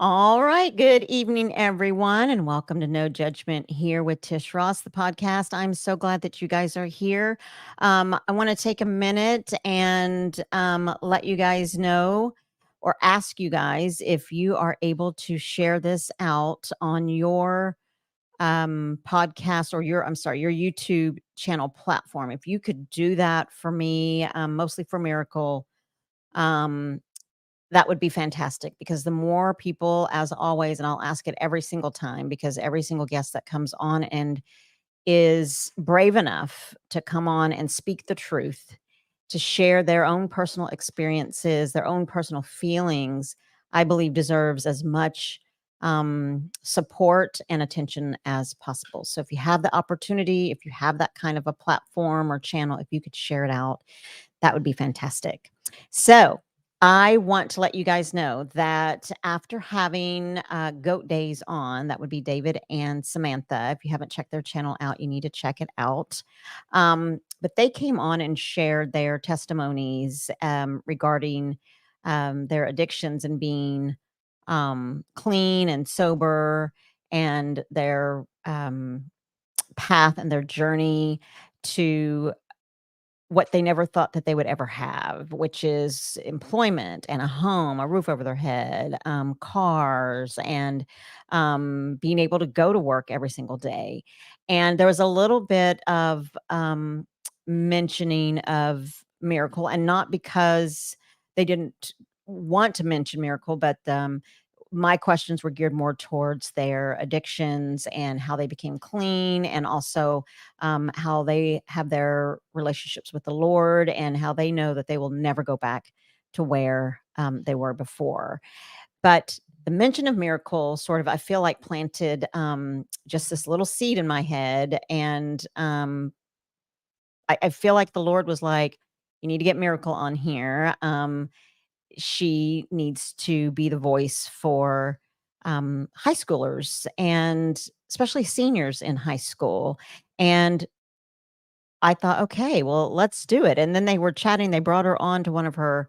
All right. Good evening, everyone, and welcome to No Judgment here with Tish Ross, the podcast. I'm so glad that you guys are here. I want to take a minute and let you guys know or ask you guys if you are able to share this out on your podcast or your YouTube channel platform. If you could do that for me, mostly for Miracle. Um, that would be fantastic because the more people, as always, and I'll ask it every single time because every single guest that comes on and is brave enough to come on and speak the truth, to share their own personal experiences, their own personal feelings, I believe deserves as much support and attention as possible. So if you have the opportunity, if you have that kind of a platform or channel, if you could share it out, that would be fantastic. So, I want to let you guys know that after having Goat Days on, that would be David and Samantha. If you haven't checked their channel out, you need to check it out. But they came on and shared their testimonies regarding their addictions and being clean and sober and their path and their journey to what they never thought that they would ever have, which is employment and a home, a roof over their head, cars, and being able to go to work every single day. And there was a little bit of mentioning of Miracle, and not because they didn't want to mention Miracle, but my questions were geared more towards their addictions and how they became clean, and also how they have their relationships with the Lord and how they know that they will never go back to where they were before. But the mention of Miracle sort of, I feel like, planted just this little seed in my head. And I feel like the Lord was like, you need to get Miracle on here. She needs to be the voice for high schoolers and especially seniors in high school. And I thought, okay, well, let's do it. And then they were chatting. They brought her on to one of her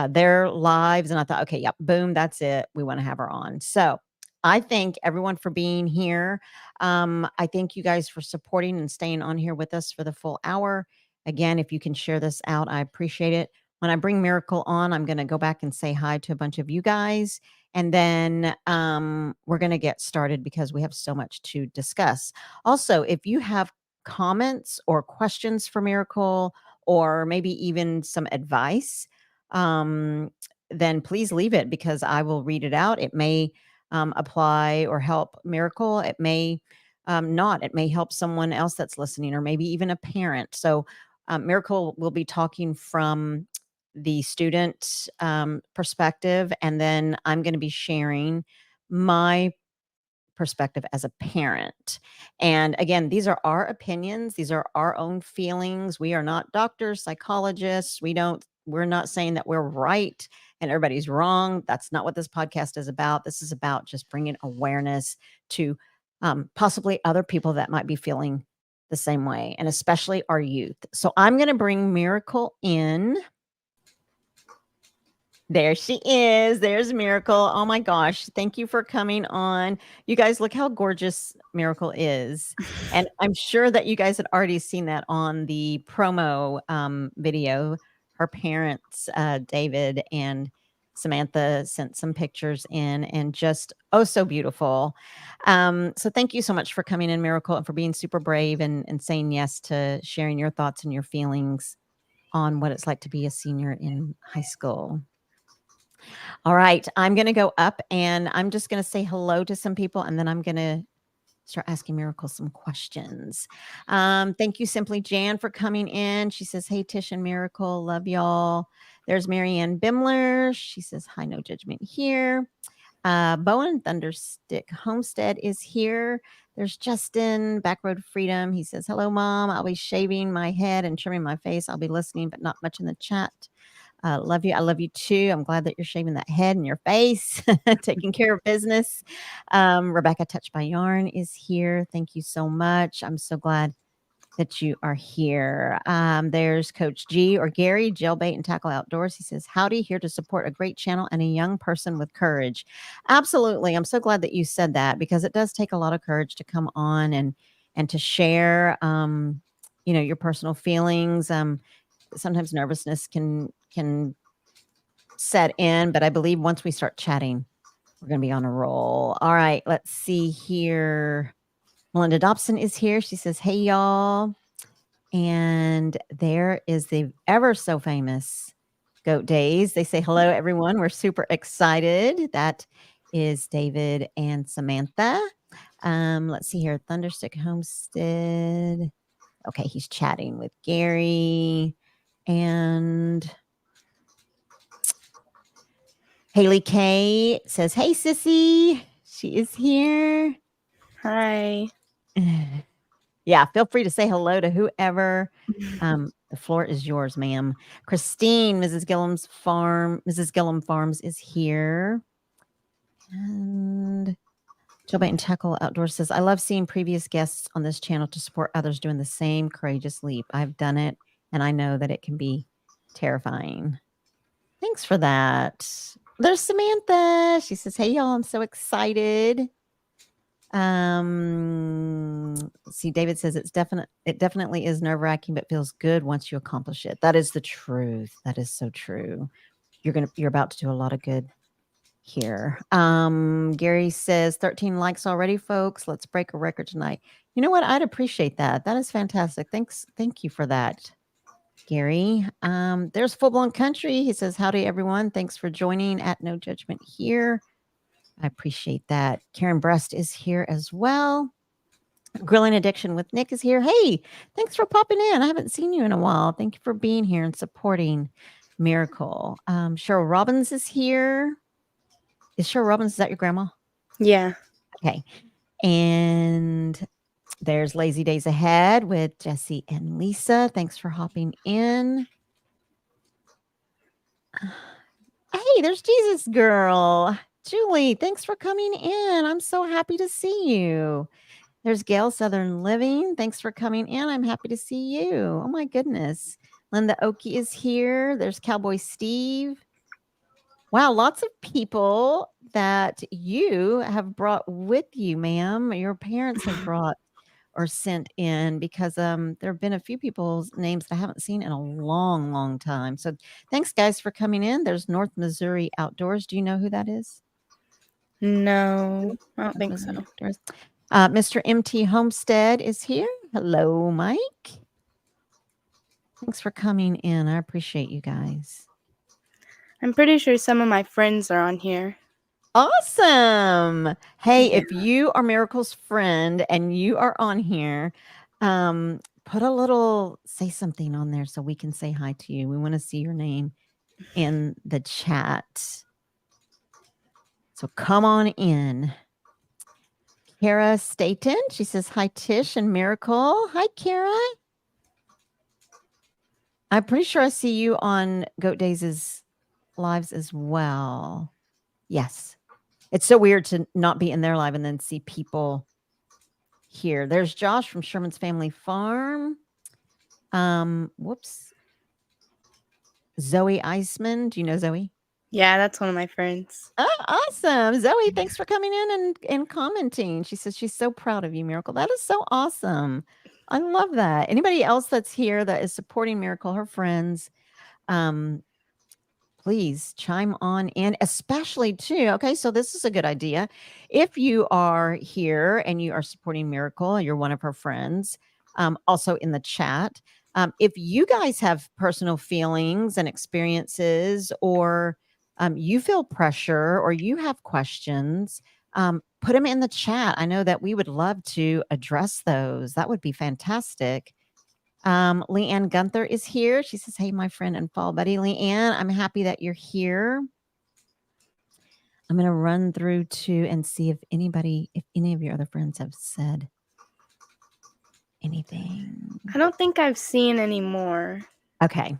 their lives, and I thought, okay, yep, boom, that's it. We want to have her on. So I thank everyone for being here. I thank you guys for supporting and staying on here with us for the full hour. Again, if you can share this out, I appreciate it. When I bring Miracle on, I'm going to go back and say hi to a bunch of you guys, and then we're going to get started because we have so much to discuss. Also, if you have comments or questions for Miracle, or maybe even some advice, um, then please leave it because I will read it out. It may apply or help Miracle. It may not. It may help someone else that's listening, or maybe even a parent. So, Miracle will be talking from the student perspective, and then I'm going to be sharing my perspective as a parent. And again, these are our opinions, these are our own feelings. We are not doctors, psychologists. We're not saying that we're right and everybody's wrong. That's not what this podcast is about. This is about just bringing awareness to possibly other people that might be feeling the same way, and especially our youth. So I'm going to bring Miracle in. There she is. There's Miracle. Oh my gosh. Thank you for coming on. You guys, look how gorgeous Miracle is. And I'm sure that you guys had already seen that on the promo video. Her parents, David and Samantha, sent some pictures in, and just, oh, so beautiful. So thank you so much for coming in, Miracle, and for being super brave and saying yes to sharing your thoughts and your feelings on what it's like to be a senior in high school. All right, I'm gonna go up and I'm just gonna say hello to some people, and then I'm gonna start asking Miracle some questions. Thank you, Simply Jan, for coming in. She says, "Hey, Tish and Miracle, love y'all." There's Marianne Bimler. She says, "Hi, no judgment here." Bowen Thunderstick Homestead is here. There's Justin, Backroad Freedom. He says, "Hello, Mom. I'll be shaving my head and trimming my face. I'll be listening, but not much in the chat. Love you. I love you too. I'm glad that you're shaving that head and your face, taking care of business." Rebecca Touched by Yarn is here. Thank you so much. I'm so glad that you are here. There's Coach G or Gary, Jailbait and Tackle Outdoors. He says, howdy, here to support a great channel and a young person with courage. Absolutely. I'm so glad that you said that because it does take a lot of courage to come on and to share your personal feelings. Sometimes nervousness can set in, but I believe once we start chatting, we're going to be on a roll. All right, let's see here. Melinda Dobson is here. She says, hey, y'all. And there is the ever so famous Goat Daze. They say, hello, everyone. We're super excited. That is David and Samantha. Let's see here. Thunderstick Homestead. Okay, he's chatting with Gary. And Haley K says, hey, sissy. She is here. Hi. Yeah, feel free to say hello to whoever. The floor is yours, ma'am. Christine, Mrs. Gillum Farms is here. And Jailbait and Tackle Outdoors says, I love seeing previous guests on this channel to support others doing the same courageous leap. I've done it, and I know that it can be terrifying. Thanks for that. There's Samantha. She says, hey, y'all, I'm so excited. Let's see, David says it definitely is nerve-wracking, but feels good once you accomplish it. That is the truth. That is so true. You're about to do a lot of good here. Gary says 13 likes already, folks. Let's break a record tonight. You know what? I'd appreciate that. That is fantastic. Thank you for that, Gary. There's Full Blown Country. He says, howdy, everyone. Thanks for joining at No Judgment here. I appreciate that. Karen Breast is here as well. Grilling Addiction with Nick is here. Hey, thanks for popping in. I haven't seen you in a while. Thank you for being here and supporting Miracle. Cheryl Robbins is here. Is Cheryl Robbins, is that your grandma? Yeah. Okay. And there's Lazy Days Ahead with Jesse and Lisa. Thanks for hopping in. Hey, there's Jesus Girl. Julie, thanks for coming in. I'm so happy to see you. There's Gail Southern Living. Thanks for coming in. I'm happy to see you. Oh my goodness. Linda Oakey is here. There's Cowboy Steve. Wow, lots of people that you have brought with you, ma'am. Your parents have brought or sent in because there have been a few people's names that I haven't seen in a long, long time. So thanks, guys, for coming in. There's North Missouri Outdoors. Do you know who that is? No, I don't think Missouri so. Outdoors. Mr. MT Homestead is here. Hello, Mike. Thanks for coming in. I appreciate you guys. I'm pretty sure some of my friends are on here. Awesome. Hey, Yeah. if you are Miracle's friend and you are on here, put say something on there so we can say hi to you. We want to see your name in the chat. So come on in. Kara Staten, she says, hi, Tish and Miracle. Hi, Kara. I'm pretty sure I see you on Goat Days' lives as well. Yes. It's so weird to not be in their live and then see people here. There's Josh from Sherman's Family Farm. Whoops. Zoe Eisman. Do you know Zoe? Yeah, that's one of my friends. Oh, awesome. Zoe, thanks for coming in and commenting. She says she's so proud of you, Miracle. That is so awesome. I love that. Anybody else that's here that is supporting Miracle, her friends, please chime on in, especially too. Okay, so this is a good idea. If you are here and you are supporting Miracle, you're one of her friends, also in the chat. If you guys have personal feelings and experiences, or you feel pressure, or you have questions, put them in the chat. I know that we would love to address those. That would be fantastic. Leanne Gunther is here. She says, hey, my friend and fall buddy. Leanne, I'm happy that you're here. I'm going to run through and see if any of your other friends have said anything. I don't think I've seen any more. Okay.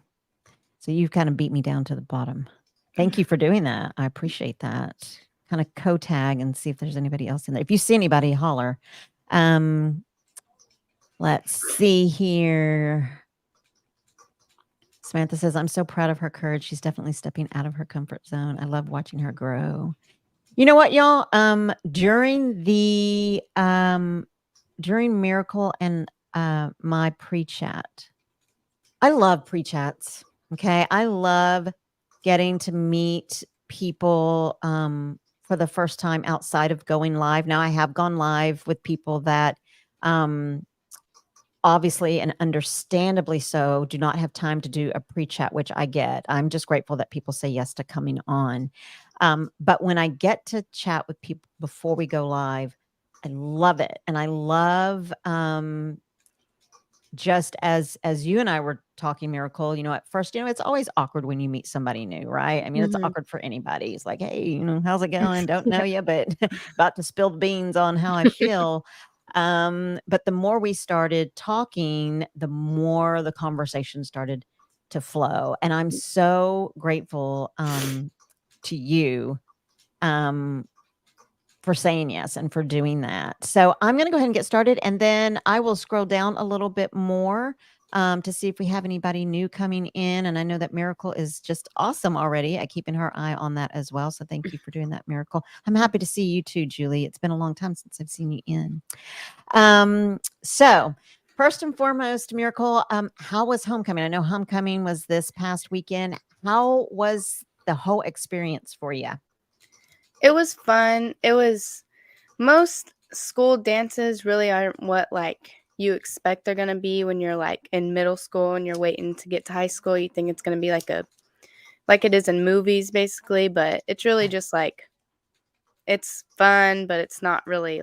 So you've kind of beat me down to the bottom. Thank you for doing that. I appreciate that. Kind of co-tag and see if there's anybody else in there. If you see anybody, holler. Let's Let's see here. Samantha says, I'm so proud of her courage. She's definitely stepping out of her comfort zone. I love watching her grow. You know what, y'all? During Miracle and my pre-chat, I love pre-chats. Okay. I love getting to meet people for the first time outside of going live. Now I have gone live with people that um obviously and understandably so do not have time to do a pre-chat, which I get. I'm just grateful that people say yes to coming on. But when I get to chat with people before we go live, I love it. And I love just as you and I were talking, Miracle, at first, it's always awkward when you meet somebody new, right? I mean, it's Mhm. awkward for anybody. It's like, hey, how's it going? Don't know Yeah. you, but about to spill the beans on how I feel. But the more we started talking, the more the conversation started to flow. And I'm so grateful to you um for saying yes and for doing that. So I'm going to go ahead and get started, and then I will scroll down a little bit more to see if we have anybody new coming in. And I know that Miracle is just awesome already at keeping her eye on that as well. So thank you for doing that, Miracle. I'm happy to see you too, Julie. It's been a long time since I've seen you in. So first and foremost, Miracle, how was homecoming? I know homecoming was this past weekend. How was the whole experience for you? It was fun. Most school dances really aren't what you expect they're gonna be when you're in middle school and you're waiting to get to high school. You think it's gonna be like it is in movies basically, but it's really just it's fun, but it's not really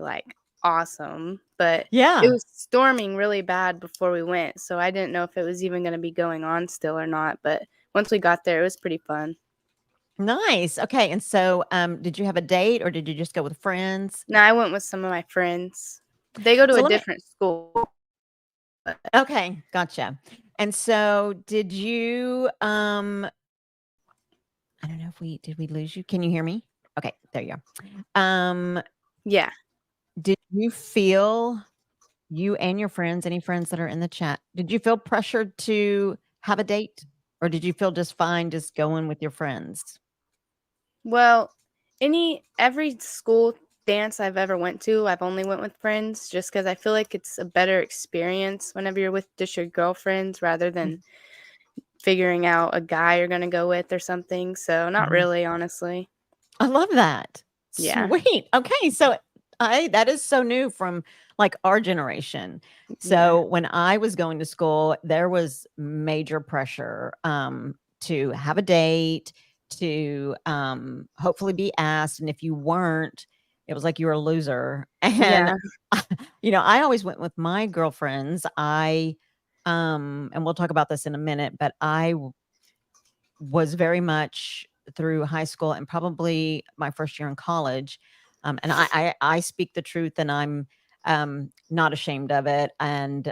awesome. But it Yeah. was storming really bad before we went, so I didn't know if it was even gonna be going on still or not. But once we got there, it was pretty fun. Nice. Okay. And so, did you have a date or did you just go with friends? Now I went with some of my friends. They go to So a let me different school. But okay, gotcha. And so did you I don't know if we did we lose you? Can you hear me? Okay, there you are. yeah. Did you feel you and your friends, any friends that are in the chat, did you feel pressured to have a date or did you feel just fine just going with your friends? Well, every school dance I've ever went to, I've only went with friends just because I feel like it's a better experience whenever you're with just your girlfriends rather than figuring out a guy you're gonna go with or something. So not Mhm. really, honestly. I love that. Yeah. Sweet. Okay, so I that is so new from like our generation. Yeah. So when I was going to school, there was major pressure to have a date, to hopefully be asked, and if you weren't, it was like you were a loser. And Yeah. I always went with my girlfriends. And we'll talk about this in a minute, but was very much through high school and probably my first year in college. And I speak the truth, and I'm not ashamed of it. And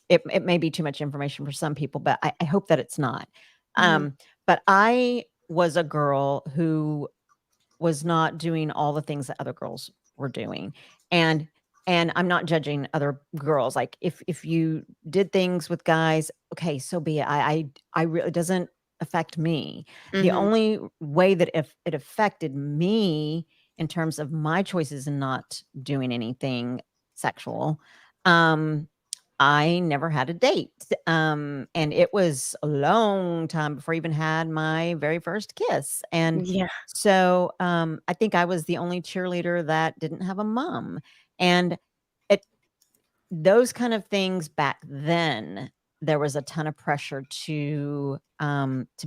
it may be too much information for some people, but I hope that it's not. Mhm. Um, but I was a girl who was not doing all the things that other girls were doing. And I'm not judging other girls. Like if you did things with guys, okay, so be it. I really it doesn't affect me. The Mhm. only way that if it affected me in terms of my choices and not doing anything sexual, um, I never had a date. And it was a long time before I even had my very first kiss. And Yeah. so, I think I was the only cheerleader that didn't have a mom, and it those kind of things back then, there was a ton of pressure to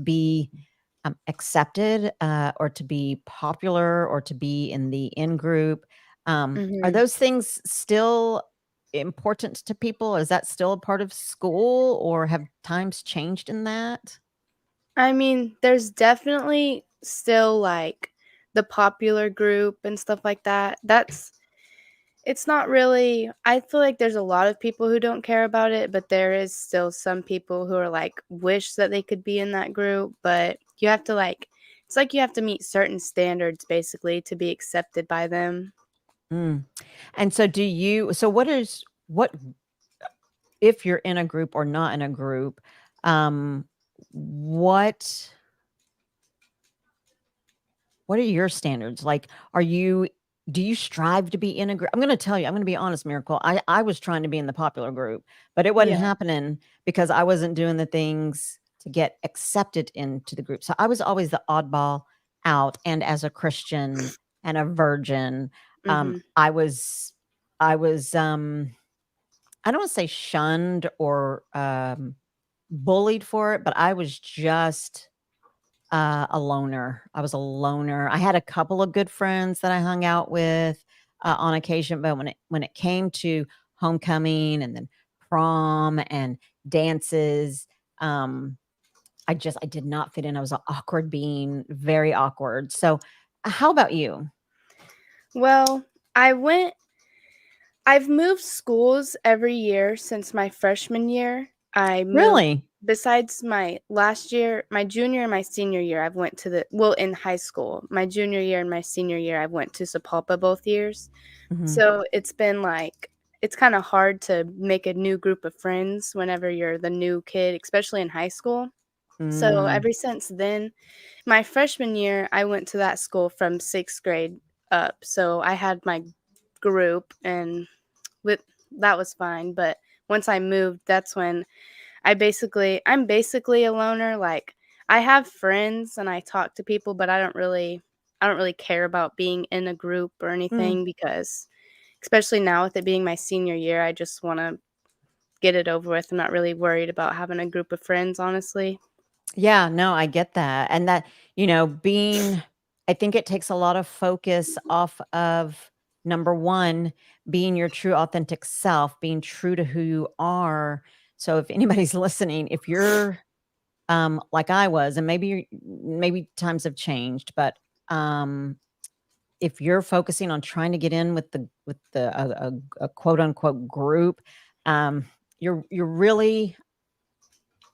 be, accepted, or to be popular, or to be in the in group. Are Mhm. those things still important to people? Is that still a part of school, or have times changed in that? I mean, there's definitely still the popular group and stuff like that. It's not really. I feel like there's a lot of people who don't care about it, but there is still some people who are wish that they could be in that group, but you have to it's like you have to meet certain standards basically to be accepted by them. Mm. And so what if you're in a group or not in a group, um, what what are your standards? Like, do you strive to be in a group? I'm gonna tell you, I'm gonna be honest, Miracle. I was trying to be in the popular group, but it wasn't Yeah. happening because I wasn't doing the things to get accepted into the group. So I was always the oddball out. And as a Christian and a virgin, Mhm. I was I don't want to say shunned or bullied for it, but I was just a loner. I was a loner. I had a couple of good friends that I hung out with on occasion, but when it came to homecoming and then prom and dances, um, I did not fit in. I was an awkward being, very awkward. So, how about you? Well, I went I've moved schools every year since my freshman year. I moved Really? besides my last year, my junior and my senior year, I've went to in high school. My junior year and my senior year, I went to Sapulpa both years. Hmm. So it's been like it's kind of hard to make a new group of friends whenever you're the new kid, especially in high school. So Mm, ever since then, my freshman year, I went to that school from 6th grade up. So I had my group and with that was fine, but once I moved, that's when I'm basically a loner, like, I have friends and I talk to people, but I don't really care about being in a group or mm. anything because especially now with it being my senior year, I just wanna get it over with. I'm not really worried about having a group of friends, honestly. Yeah, no, I get that. And that, being I think it takes a lot of focus off of number 1, being your true authentic self, being true to who you are. So if anybody's listening, if you're like I was, and maybe times have changed, but if you're focusing on trying to get in with the a quote unquote group, um, you're really,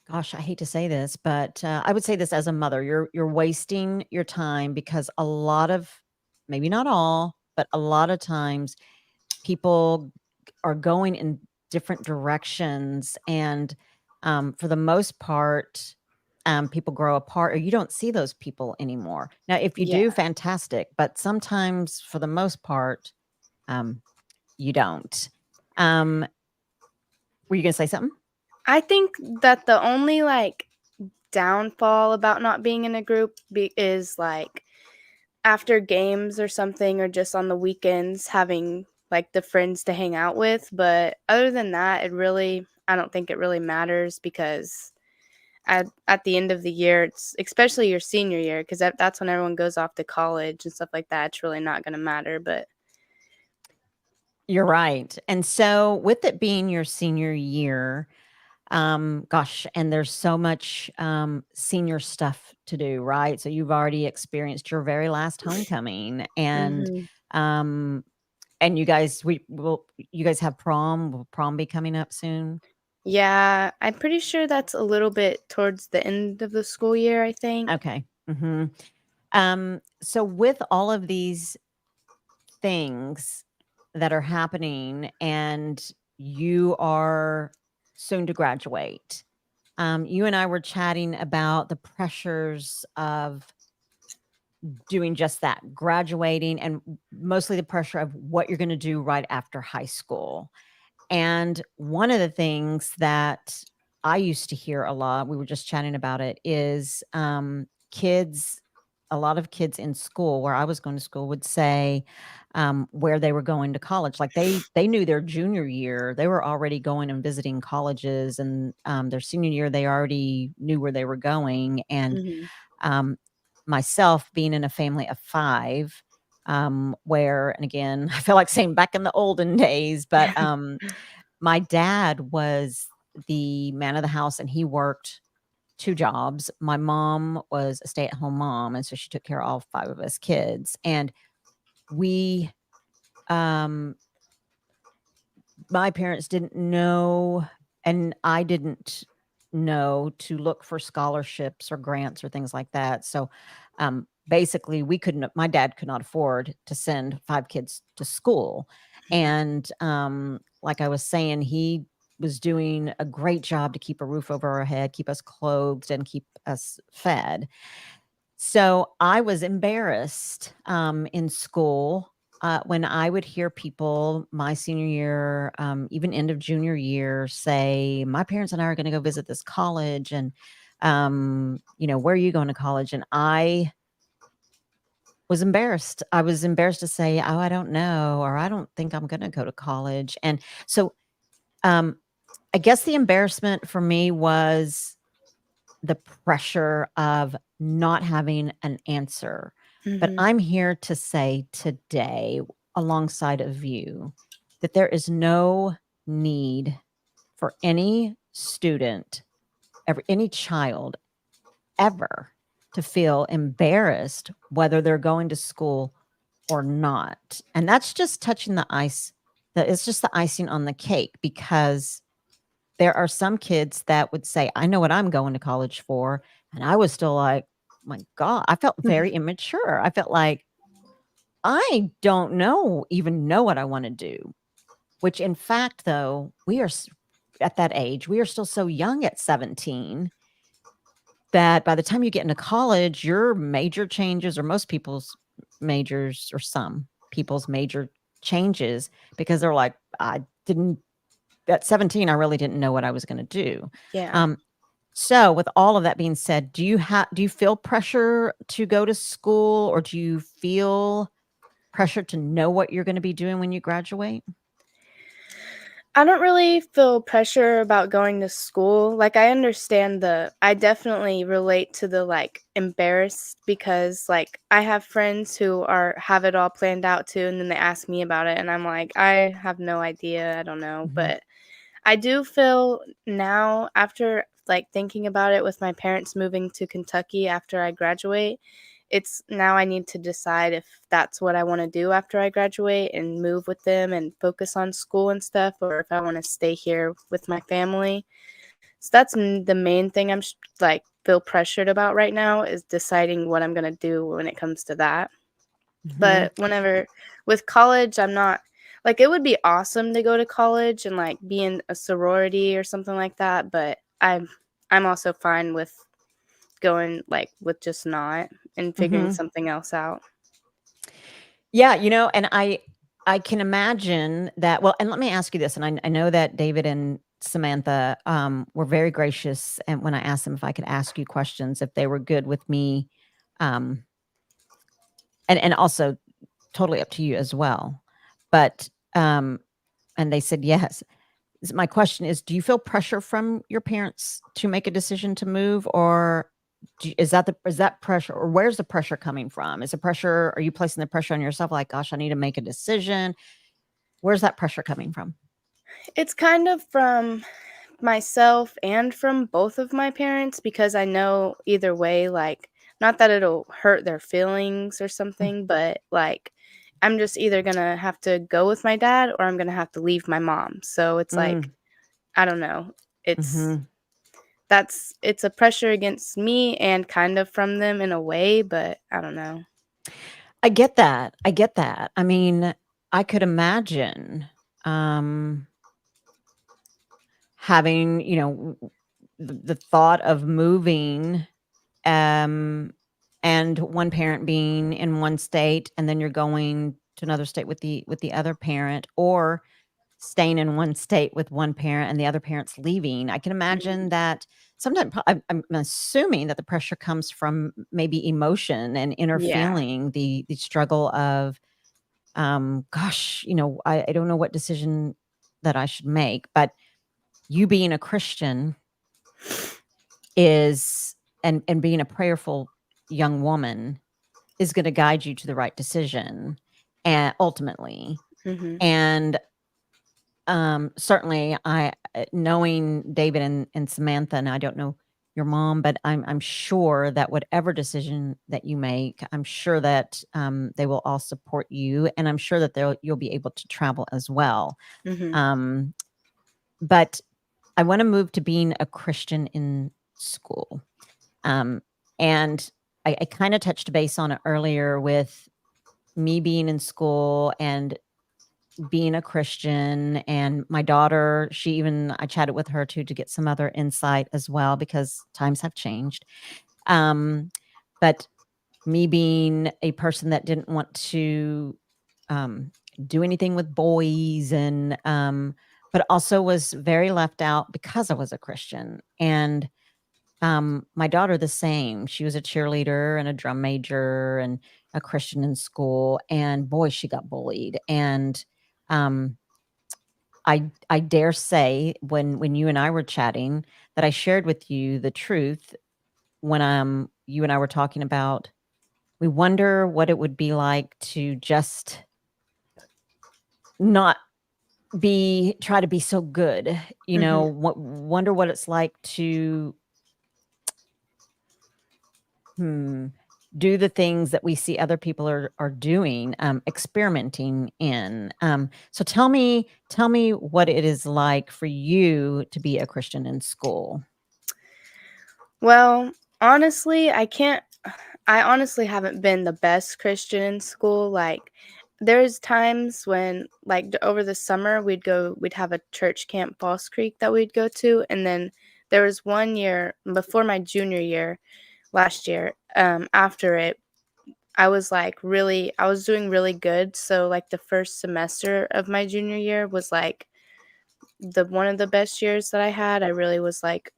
gosh, I hate to say this, but, I would say this as a mother, you're wasting your time because a lot of, maybe not all, but a lot of times people are going in different directions and, for the most part, people grow apart or you don't see those people anymore. Now, if you Yeah. do, fantastic, but sometimes for the most part, um, you don't. Um, were you gonna say something? I think that the only, like, downfall about not being in a group is, like, after games or something or just on the weekends having, like, the friends to hang out with, but other than that, I don't think it really matters because at the end of the year, it's especially your senior year, 'cause that's when everyone goes off to college and stuff like that, it's really not gonna matter, but You're right. And so with it being your senior year, gosh, and there's so much senior stuff to do, right? So you've already experienced your very last homecoming Mhm. um and you guys have prom. Will prom be coming up soon? Yeah, I'm pretty sure that's a little bit towards the end of the school year, I think. Okay. Mhm. So with all of these things that are happening and you are soon to graduate. You and I were chatting about the pressures of doing just that, graduating, and mostly the pressure of what you're going to do right after high school. And one of the things that I used to hear a lot, we were just chatting about it, is kids, a lot of kids in school where I was going to school would say where they were going to college. Like they knew their junior year, they were already going and visiting colleges, and their senior year, they already knew where they were going. And Mhm. um, myself being in a family of 5, where, and again, I feel like saying back in the olden days, but my dad was the man of the house and he worked 2 jobs. My mom was a stay-at-home mom, and so she took care of all 5 of us kids, and we, um my parents didn't know, and I didn't know to look for scholarships or grants or things like that. So, basically, we couldn't. My dad could not afford to send 5 kids to school, and like I was saying, he was doing a great job to keep a roof over our head, keep us clothed, and keep us fed. So I was embarrassed in school when I would hear people my senior year, even end of junior year, say, "My parents and I are going to go visit this college, and where are you going to college?" And I was embarrassed. I was embarrassed to say, "Oh, I don't know," or "I don't think I'm going to go to college." And so, um, I guess the embarrassment for me was the pressure of not having an answer. But Mhm. I'm here to say today, alongside of you, that there is no need for any student, any child ever to feel embarrassed whether they're going to school or not. And that's just touching the ice. That it's just the icing on the cake, because there are some kids that would say, "I know what I'm going to college for." And I was still like, "My God," I felt very immature. I felt like I don't even know what I want to do, which in fact, though, at that age, we are still so young at 17 that by the time you get into college, your major changes, or most people's majors, or some people's major changes, because they're like, I didn't, at 17, I really didn't know what I was going to do. Yeah. Um, so with all of that being said, do you feel pressure to go to school, or do you feel pressure to know what you're going to be doing when you graduate? I don't really feel pressure about going to school. Like, I definitely relate to the, like, embarrassed, because, like, I have friends who have it all planned out too, and then they ask me about it, and I'm like, I have no idea. I don't know. Mhm. But I do feel now, after, like, thinking about it with my parents moving to Kentucky after I graduate, it's now I need to decide if that's what I wanna do after I graduate and move with them and focus on school and stuff, or if I wanna stay here with my family. So that's the main thing like, feel pressured about right now, is deciding what I'm gonna do when it comes to that. Mhm. But with college, I'm not like, it would be awesome to go to college and, like, be in a sorority or something like that, but I'm also fine with going, like, with just not and figuring Mhm. something else out. Yeah, and I can imagine that. Well, and let me ask you this, and I know that David and Samantha were very gracious, and when I asked them if I could ask you questions, if they were good with me, um, and also totally up to you as well. But and they said yes. My question is, do you feel pressure from your parents to make a decision to move, or is that pressure, or where's the pressure coming from? Is the pressure, are you placing the pressure on yourself, like, gosh, I need to make a decision? Where's that pressure coming from? It's kind of from myself and from both of my parents, because I know either way, like, not that it'll hurt their feelings or Mm, something, but, like, I'm just either gonna have to go with my dad or I'm gonna have to leave my mom. So it's like, mm, I don't know. It's mhm. it's a pressure against me and kind of from them in a way, but I don't know. I get that. I get that. I mean, I could imagine um having, the thought of moving, um, and one parent being in one state, and then you're going to another state with the other parent, or staying in one state with one parent and the other parent's leaving. I can imagine Mhm. that sometimes, I'm assuming that the pressure comes from maybe emotion and inner Yeah. feeling, the struggle of, gosh, I don't know what decision that I should make. But you being a Christian is, and being a prayerful young woman, is going to guide you to the right decision, and ultimately. Mhm. And certainly, knowing David and Samantha, and I don't know your mom, but I'm sure that whatever decision that you make, I'm sure that they will all support you, and I'm sure that you'll be able to travel as well. Mhm. Um, but I want to move to being a Christian in school. Um, and I kind of touched base on it earlier with me being in school, and being a Christian, and my daughter, I chatted with her too to get some other insight as well because times have changed. But me being a person that didn't want to um, do anything with boys, and but also was very left out because I was a Christian. And my daughter the same. She was a cheerleader and a drum major and a Christian in school, and boy, she got bullied. And um, I dare say when you and I were chatting that I shared with you the truth when you and I were talking about, we wonder what it would be like to just not try to be so good, Mhm. wonder what it's like to Hmm. Do the things that we see other people are doing, experimenting in. So tell me what it is like for you to be a Christian in school. Well, honestly, I honestly haven't been the best Christian in school. Like, there's times when, like, over the summer, we'd have a church camp, False Creek, that we'd go to. And then there was one year before my junior year, last year, after it, I was doing really good. So, like, the first semester of my junior year was like the one of the best years that I had. I really was like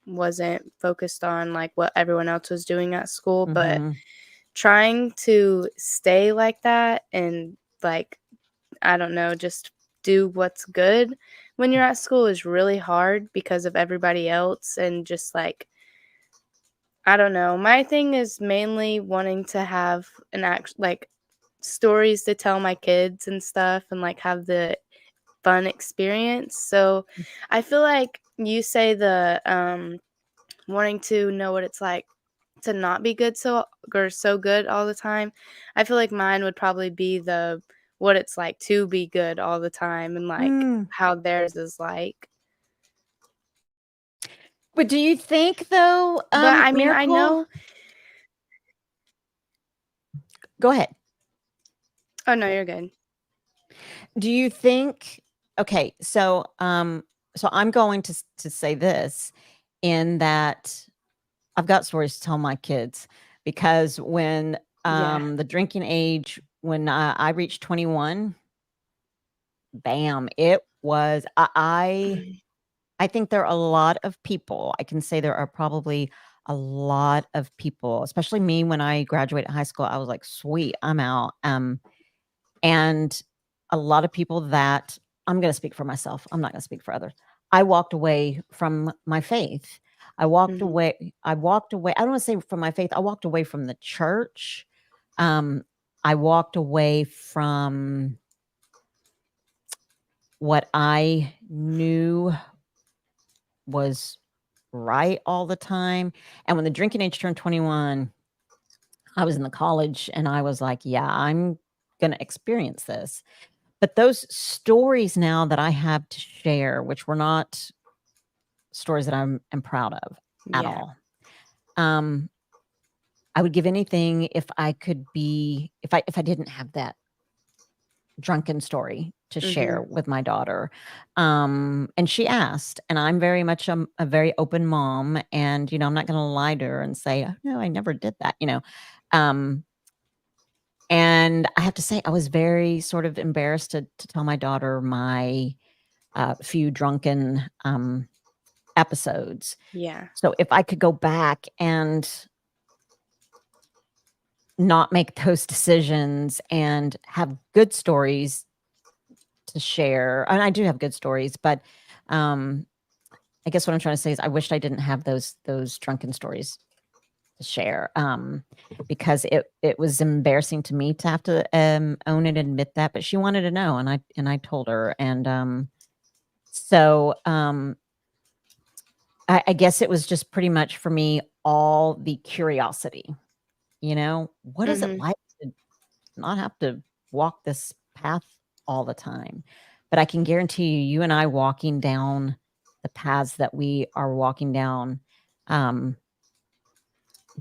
wasn't focused on like what everyone else was doing at school, but Mhm. trying to stay like that and like I don't know, just do what's good when you're at school is really hard because of everybody else and just like I don't know. My thing is mainly wanting to have an act like stories to tell my kids and stuff and like have the fun experience. So I feel like you say the wanting to know what it's like to not be good so good all the time. I feel like mine would probably be the what it's like to be good all the time and like Mm. how theirs is like. But do you think though, But I mean, I Miracle? know. Go ahead. Oh no, you're good. Do you think Okay, so I'm going to say this, in that I've got stories to tell my kids, because when Yeah. the drinking age, when I reached 21, bam, it was Mhm. I think there are a lot of people. I can say there are probably a lot of people, especially me when I graduated high school, I was like, "Sweet, I'm out." And a lot of people that I'm gonna speak for myself, I'm not gonna speak for others. I walked away from my faith. Mhm. I walked away, I don't wanna say from my faith, I walked away from the church. Um, I walked away from what I knew was right all the time. And when the drinking age turned 21, I was in the college and I was like, "Yeah, I'm gonna experience this." But those stories now that I have to share, which were not stories that am proud of at Yeah. all. Um, I would give anything if I could be if I didn't have that drunken story to share Mhm. with my daughter. And she asked, and I'm very much a very open mom, and I'm not gonna lie to her and say, "Oh, no, I never did that." Um, and I have to say I was very sort of embarrassed to tell my daughter my few drunken episodes. Yeah. So if I could go back and not make those decisions and have good stories to share, and I do have good stories, but um, I guess what I'm trying to say is I wished I didn't have those drunken stories to share, because it was embarrassing to me to have to own and admit that. But she wanted to know, and I told her, and so I guess it was just pretty much for me all the curiosity. What is it Mhm. like to not have to walk this path all the time? But I can guarantee you, you and I walking down the paths that we are walking down, um,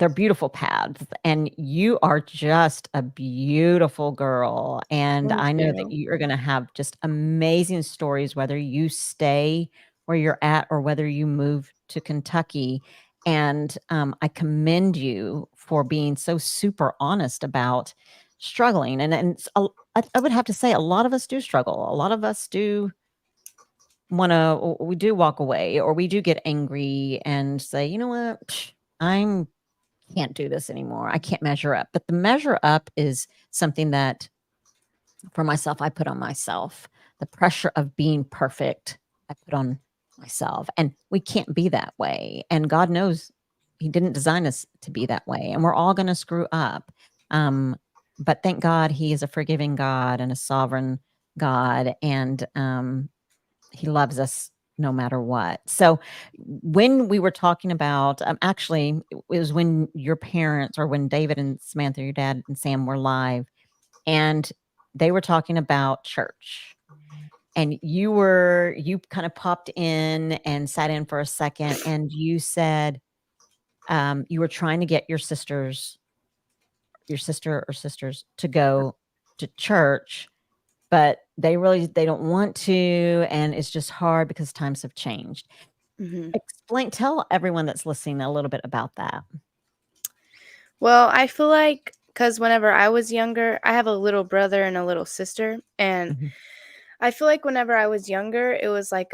they're beautiful paths, and you are just a beautiful girl, and Thank I know that you. you are gonna have just amazing stories whether you stay where you're at or whether you move to Kentucky, and, I commend you for being so super honest about struggling, and it's a I would have to say a lot of us do struggle. A lot of us do wanna we do walk away, or we do get angry and say, "You know what? I'm can't do this anymore. I can't measure up." But the measure up is something that for myself, I put on myself. The pressure of being perfect, I put on myself. And we can't be that way. And God knows He didn't design us to be that way. And we're all going to screw up. Um, but thank God He is a forgiving God and a sovereign God. And He loves us no matter what. So when we were talking about, actually, it was when your parents or when David and Samantha, your dad and Sam were live, and they were talking about church. And you kind of popped in and sat in for a second, and you said you were trying to get your sister or sisters to go to church, but they don't want to, and it's just hard because times have changed. Mhm. Tell everyone that's listening a little bit about that. Well, I feel like because whenever I was younger, I have a little brother and a little sister, and Mhm. I feel like whenever I was younger, it was like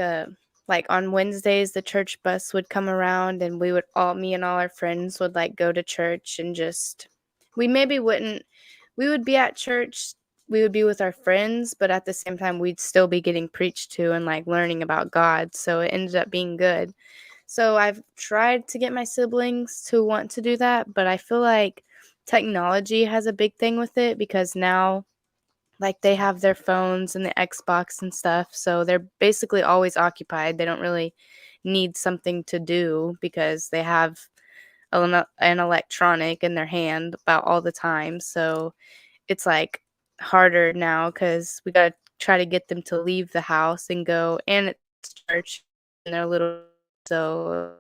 on Wednesdays the church bus would come around and we would all me and all our friends would like go to church and just we maybe wouldn't we would be at church, we would be with our friends, but at the same time we'd still be getting preached to and like learning about God. So it ended up being good. So I've tried to get my siblings to want to do that, but I feel like technology has a big thing with it because now like they have their phones and the Xbox and stuff, so they're basically always occupied. They don't really need something to do because they have an electronic in their hand about all the time. So it's like harder now because we got to try to get them to leave the house and go, and it's church and they're little, so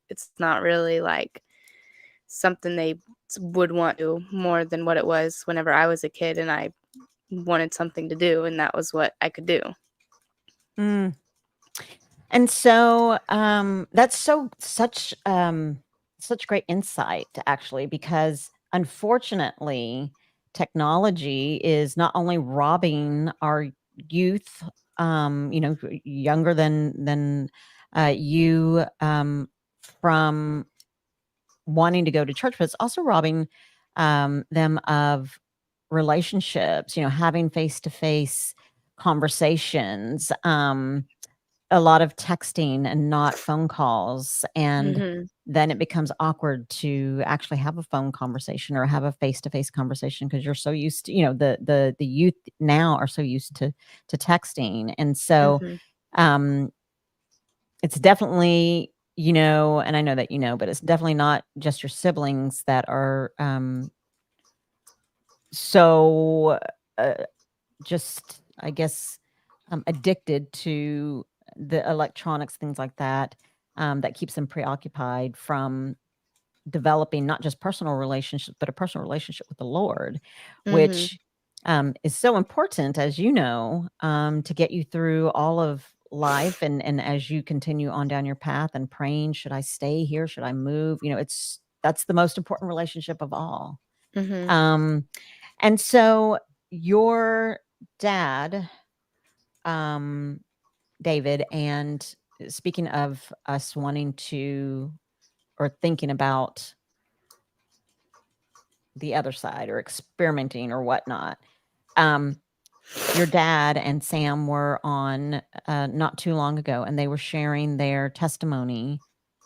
it's not really like something they would want to more than what it was whenever I was a kid and I wanted something to do, and that was what I could do. Mm. And so, that's such great insight actually, because unfortunately, technology is not only robbing our youth, younger than you, from wanting to go to church, but it's also robbing, them of relationships, having face-to-face conversations, a lot of texting and not phone calls, and Mhm. then it becomes awkward to actually have a phone conversation or have a face-to-face conversation because 'cause you're so used to the youth now are so used to texting, and so, Mhm. um, it's definitely, and I know that but it's definitely not just your siblings that are, so, uh just, I guess, addicted to the electronics, things like that, that keeps them preoccupied from developing not just personal relationships, but a personal relationship with the Lord, Mhm. which, is so important, as you know, to get you through all of life and as you continue on down your path and praying, "Should I stay here? Should I move?" That's the most important relationship of all. Mhm. Um, and so your dad, um, David, and speaking of us wanting to or thinking about the other side or experimenting or whatnot, um, your dad and Sam were on not too long ago, and they were sharing their testimony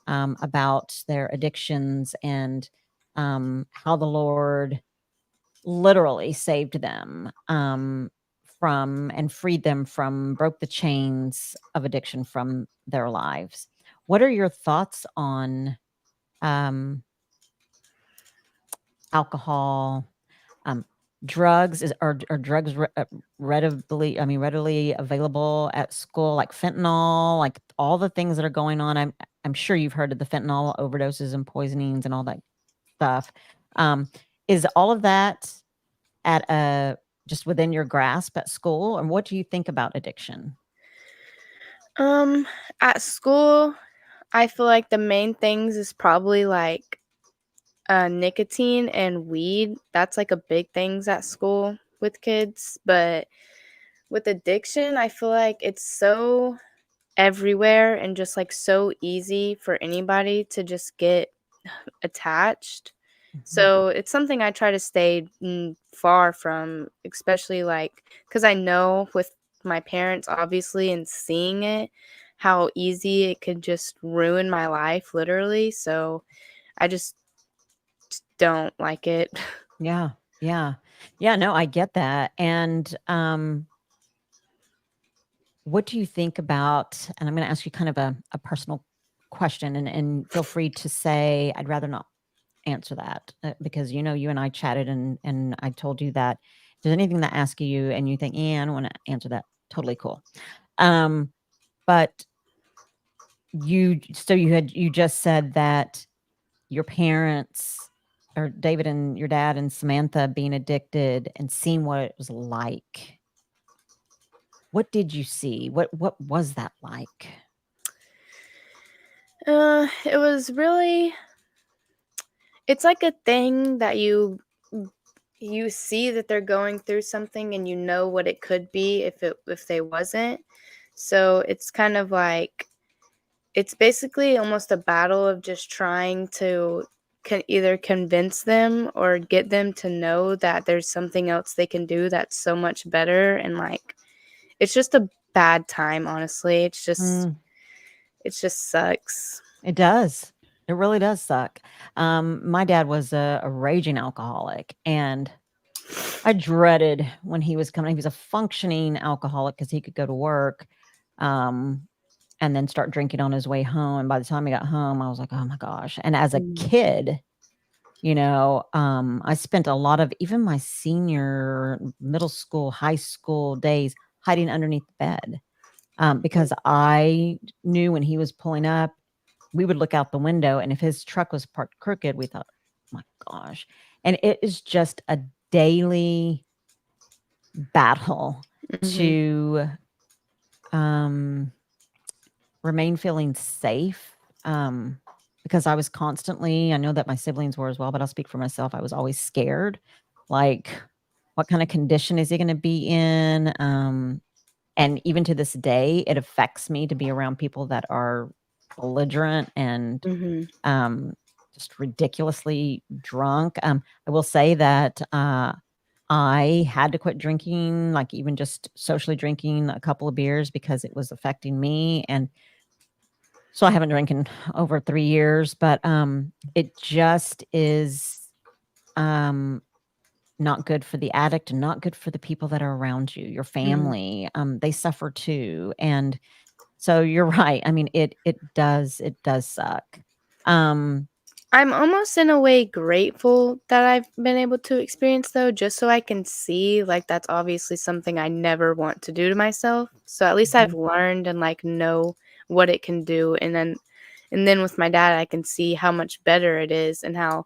about their addictions and how the Lord literally saved them, from and freed them from broke the chains of addiction from their lives. What are your thoughts on, um, alcohol, um, drugs? Are drugs readily available at school, like fentanyl, like all the things that are going on? I'm sure you've heard of the fentanyl overdoses and poisonings and all that. stuff. Um, is all of that at a just within your grasp at school, and what do you think about addiction? Um, at school, I feel like the main things is probably like nicotine and weed. That's like a big things at school with kids. But with addiction, I feel like it's so everywhere and just like so easy for anybody to just get attached. Mhm. So it's something I try to stay far from, especially like because I know with my parents, obviously, and seeing it, how easy it could just ruin my life, literally. So I just don't like it. Yeah, yeah. Yeah, no, I get that, and, what do you think about and I'm gonna ask you kind of a personal question, and feel free to say, "I'd rather not answer that," because, you and I chatted, and I told you that if there's anything that I ask you and you think, "Yeah, I don't wanna answer that," totally cool. Um, but you just said that your parents or David and your dad and Samantha being addicted and seeing what it was like. What did you see? What was that like? It was really it's like a thing that you see that they're going through something and you know what it could be if they wasn't. So it's kind of like it's basically almost a battle of just trying to either convince them or get them to know that there's something else they can do that's so much better, and like it's just a bad time, honestly. Mm, It just sucks. it does. It really does suck. My dad was a raging alcoholic, and I dreaded when he was coming. He was a functioning alcoholic because he could go to work, um, and then start drinking on his way home. And by the time he got home, I was like, "Oh my gosh!" And as a Mm. kid, I spent a lot of even my senior middle school, high school days hiding underneath the bed, because I knew when he was pulling up, we would look out the window, and if his truck was parked crooked, we thought, "My gosh." And it is just a daily battle Mhm. to, um, remain feeling safe, because I know that my siblings were as well, but I'll speak for myself, I was always scared, like, what kinda condition is he gonna be in? And even to this day, it affects me to be around people that are belligerent and, Mhm. um, just ridiculously drunk. I will say that, I had to quit drinking, like, even just socially drinking a couple of beers because it was affecting me, and so I haven't drinking over 3 years, but, it just is, um, not good for the addict and not good for the people that are around you, your Mhm. family, they suffer too, and so you're right, I mean, it does suck. Um, I'm almost in a way grateful that I've been able to experience though, just so I can see like that's obviously something I never want to do to myself. So at least I've mhm, learned and like know what it can do, and then with my dad I can see how much better it is, and how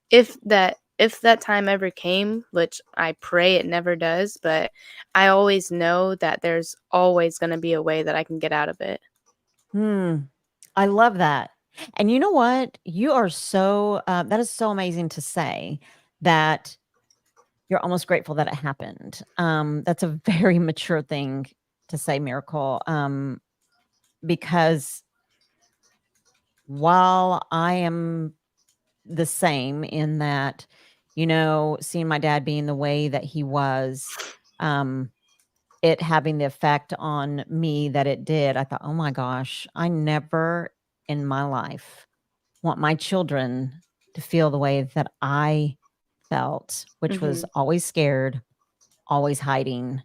if that time ever came, which I pray it never does, but I always know that there's always going to be a way that I can get out of it. hmm, I love that, and you know what? You are so, that is so amazing to say that you're almost grateful that it happened. That's a very mature thing to say, Miracle, because while I am the same in that, seeing my dad being the way that he was, um, it having the effect on me that it did, I thought, "Oh my gosh, I never in my life want my children to feel the way that I felt," which was Mhm. always scared, always hiding,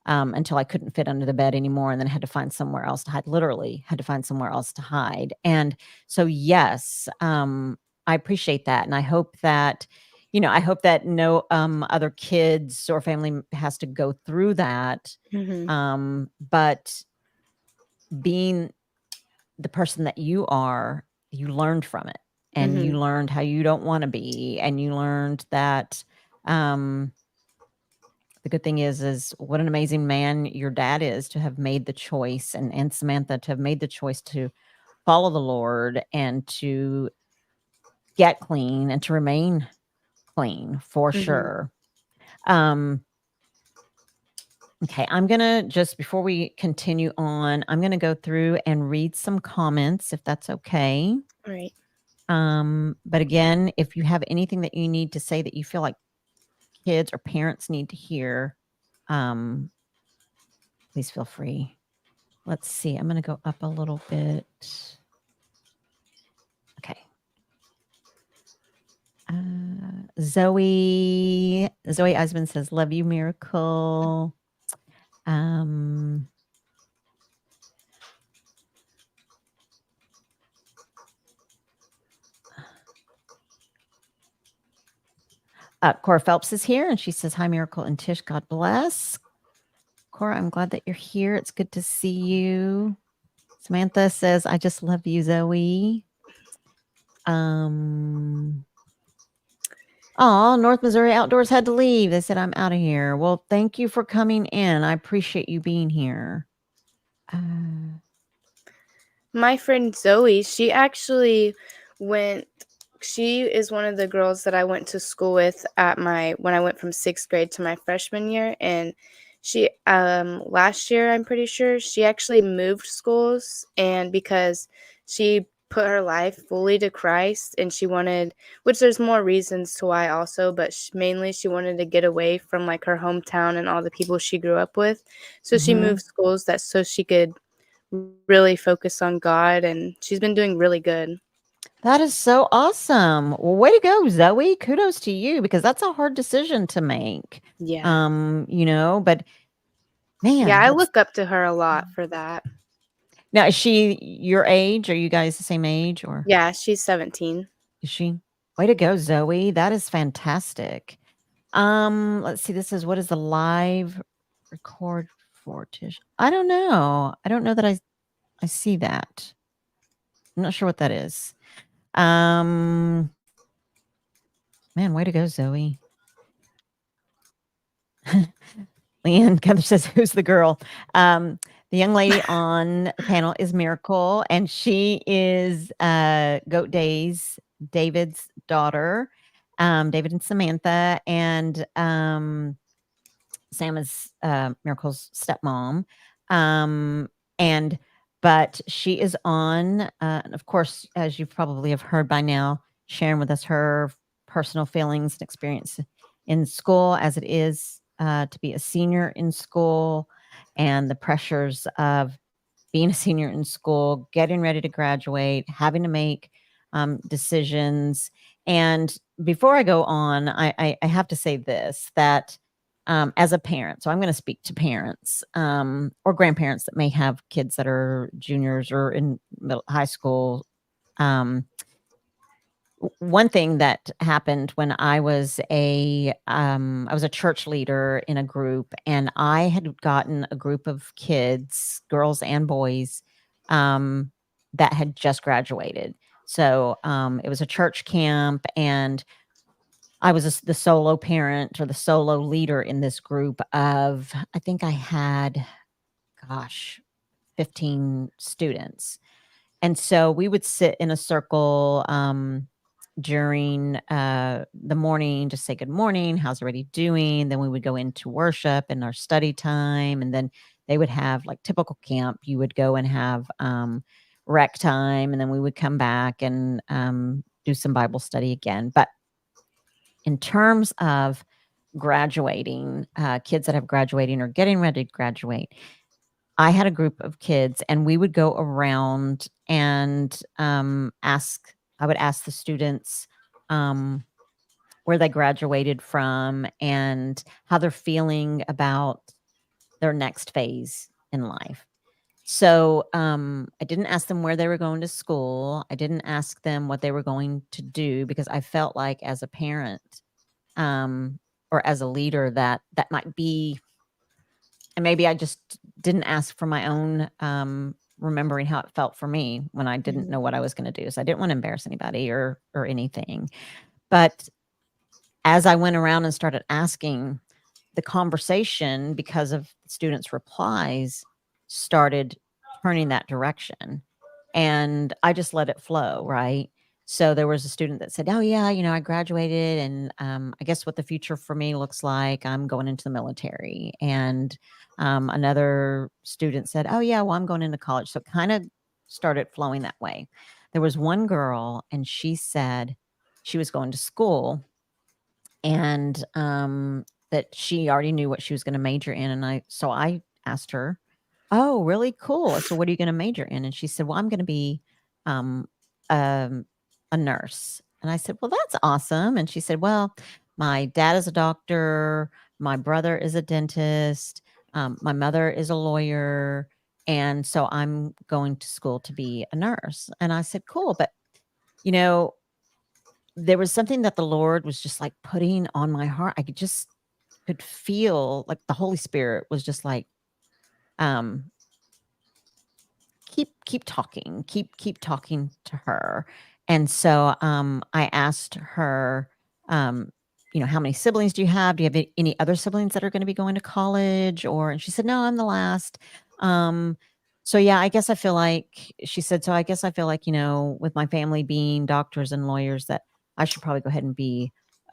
until I couldn't fit under the bed anymore, and then had to find somewhere else to hide, literally had to find somewhere else to hide, and so, yes, I appreciate that, and I hope that no, other kids or family has to go through that, Mhm. but being the person that you are, you learned from it. and Mhm. you learned how you don't want to be, and you learned that the good thing is what an amazing man your dad is to have made the choice, and Samantha to have made the choice to follow the Lord and to get clean and to remain clean for Mhm. sure. Um, okay, I'm gonna just before we continue on, I'm gonna go through and read some comments if that's okay. Right. But again, if you have anything that you need to say that you feel like kids or parents need to hear, um, please feel free. Let's see. I'm gonna go up a little bit. Okay. Zoe Eisman says, "Love you, Miracle." Um, Cora Phelps is here, and she says, "Hi, Miracle and Tish. God bless." Cora, I'm glad that you're here. It's good to see you. Samantha says, "I just love you, Zoe." Oh, North Missouri Outdoors had to leave. They said, "I'm out of here." Well, thank you for coming in. I appreciate you being here. My friend Zoe, she actually went she is one of the girls that I went to school with at my when I went from 6th grade to my freshman year, and she last year, I'm pretty sure, she actually moved schools, and because she put her life fully to Christ, and she wanted, which there's more reasons to why also, but mainly she wanted to get away from like her hometown and all the people she grew up with. So she Mhm. moved schools that so she could really focus on God, and she's been doing really good. That is so awesome. Well, way to go, Zoe. Kudos to you because that's a hard decision to make. Yeah. But Yeah, man, I let's look up to her a lot for that. now is she your age? Are you guys the same age or Yeah, she's 17. is she? Way to go, Zoe. That is fantastic. Let's see. This is what is the live record for Tish? I don't know. I don't know that I see that. I'm not sure what that is. Um, man, way to go, Zoe. Leanne Heather says, "Who's the girl?" The young lady on the panel is Miracle, and she is Goat Daze, David's daughter, David and Samantha, and Sam is Miracle's stepmom. Um, and but she is on, and of course, as you probably have heard by now, sharing with us her personal feelings and experience in school as it is to be a senior in school and the pressures of being a senior in school, getting ready to graduate, having to make decisions. And before I go on, I have to say this that as a parent, so I'm going to speak to parents or grandparents that may have kids that are juniors or in high school. Um, One thing that happened when I was a church leader in a group, and I had gotten a group of kids, girls and boys, um, that had just graduated. So it was a church camp, and I was the solo parent or the solo leader in this group of, I think I had, gosh, 15 students. And so we would sit in a circle during the morning, just say good morning, how's everybody doing? Then we would go into worship and our study time. And then they would have like typical camp, you would go and have rec time. And then we would come back and do some Bible study again. But in terms of graduating, kids that have graduating or getting ready to graduate, I had a group of kids and we would go around and I would ask the students where they graduated from and how they're feeling about their next phase in life. So I didn't ask them where they were going to school. I didn't ask them what they were going to do because I felt like as a parent um, or as a leader that might be, and maybe I just didn't ask for my own remembering how it felt for me when I didn't Mhm. know what I was going to do. So I didn't want to embarrass anybody or anything. But as I went around and started asking, the conversation, because of students' replies, started turning that direction. And I just let it flow, right? So there was a student that said, "Oh yeah, I graduated, and I guess what the future for me looks like, I'm going into the military." And another student said, "Oh yeah, well I'm going into college." So it kind of started flowing that way. There was one girl, and she said she was going to school, and that she already knew what she was going to major in. And I asked her, "Oh, really cool. So what are you going to major in?" And she said, "Well, I'm going to be um, um, a nurse." And I said, "Well, that's awesome." And she said, "Well, my dad is a doctor, my brother is a dentist, my mother is a lawyer, and so I'm going to school to be a nurse." And I said, "Cool, but you know, there was something that the Lord was just like putting on my heart. I could feel like the Holy Spirit was just like, um, keep talking, keep talking to her." And so I asked her, um, "How many siblings do you have? Do you have any other siblings that are going to be going to college?" And she said, "No, I'm the last." Um, so yeah, I guess I feel like she said, "So I guess I feel like, with my family being doctors and lawyers, that I should probably go ahead and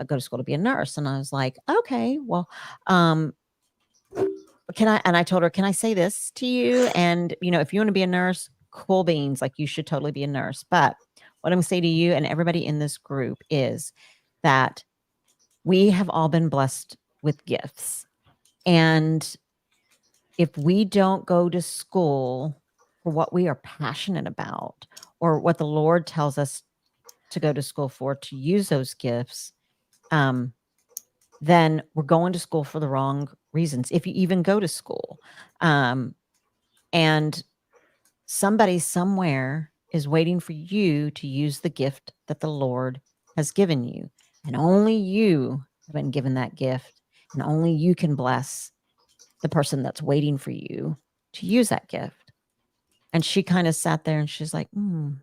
go to school to be a nurse." And I was like, "Okay, well, um, can I?" And I told her, "Can I say this to you? And, if you want to be a nurse, cool beans, like you should totally be a nurse. But what I'm going to say to you and everybody in this group is that we have all been blessed with gifts. And if we don't go to school for what we are passionate about or what the Lord tells us to go to school for, to use those gifts, um, then we're going to school for the wrong reasons. If you even go to school, um, and somebody somewhere is waiting for you to use the gift that the Lord has given you. And only you have been given that gift. And only you can bless the person that's waiting for you to use that gift." And she kind of sat there and she's like, "Hmm."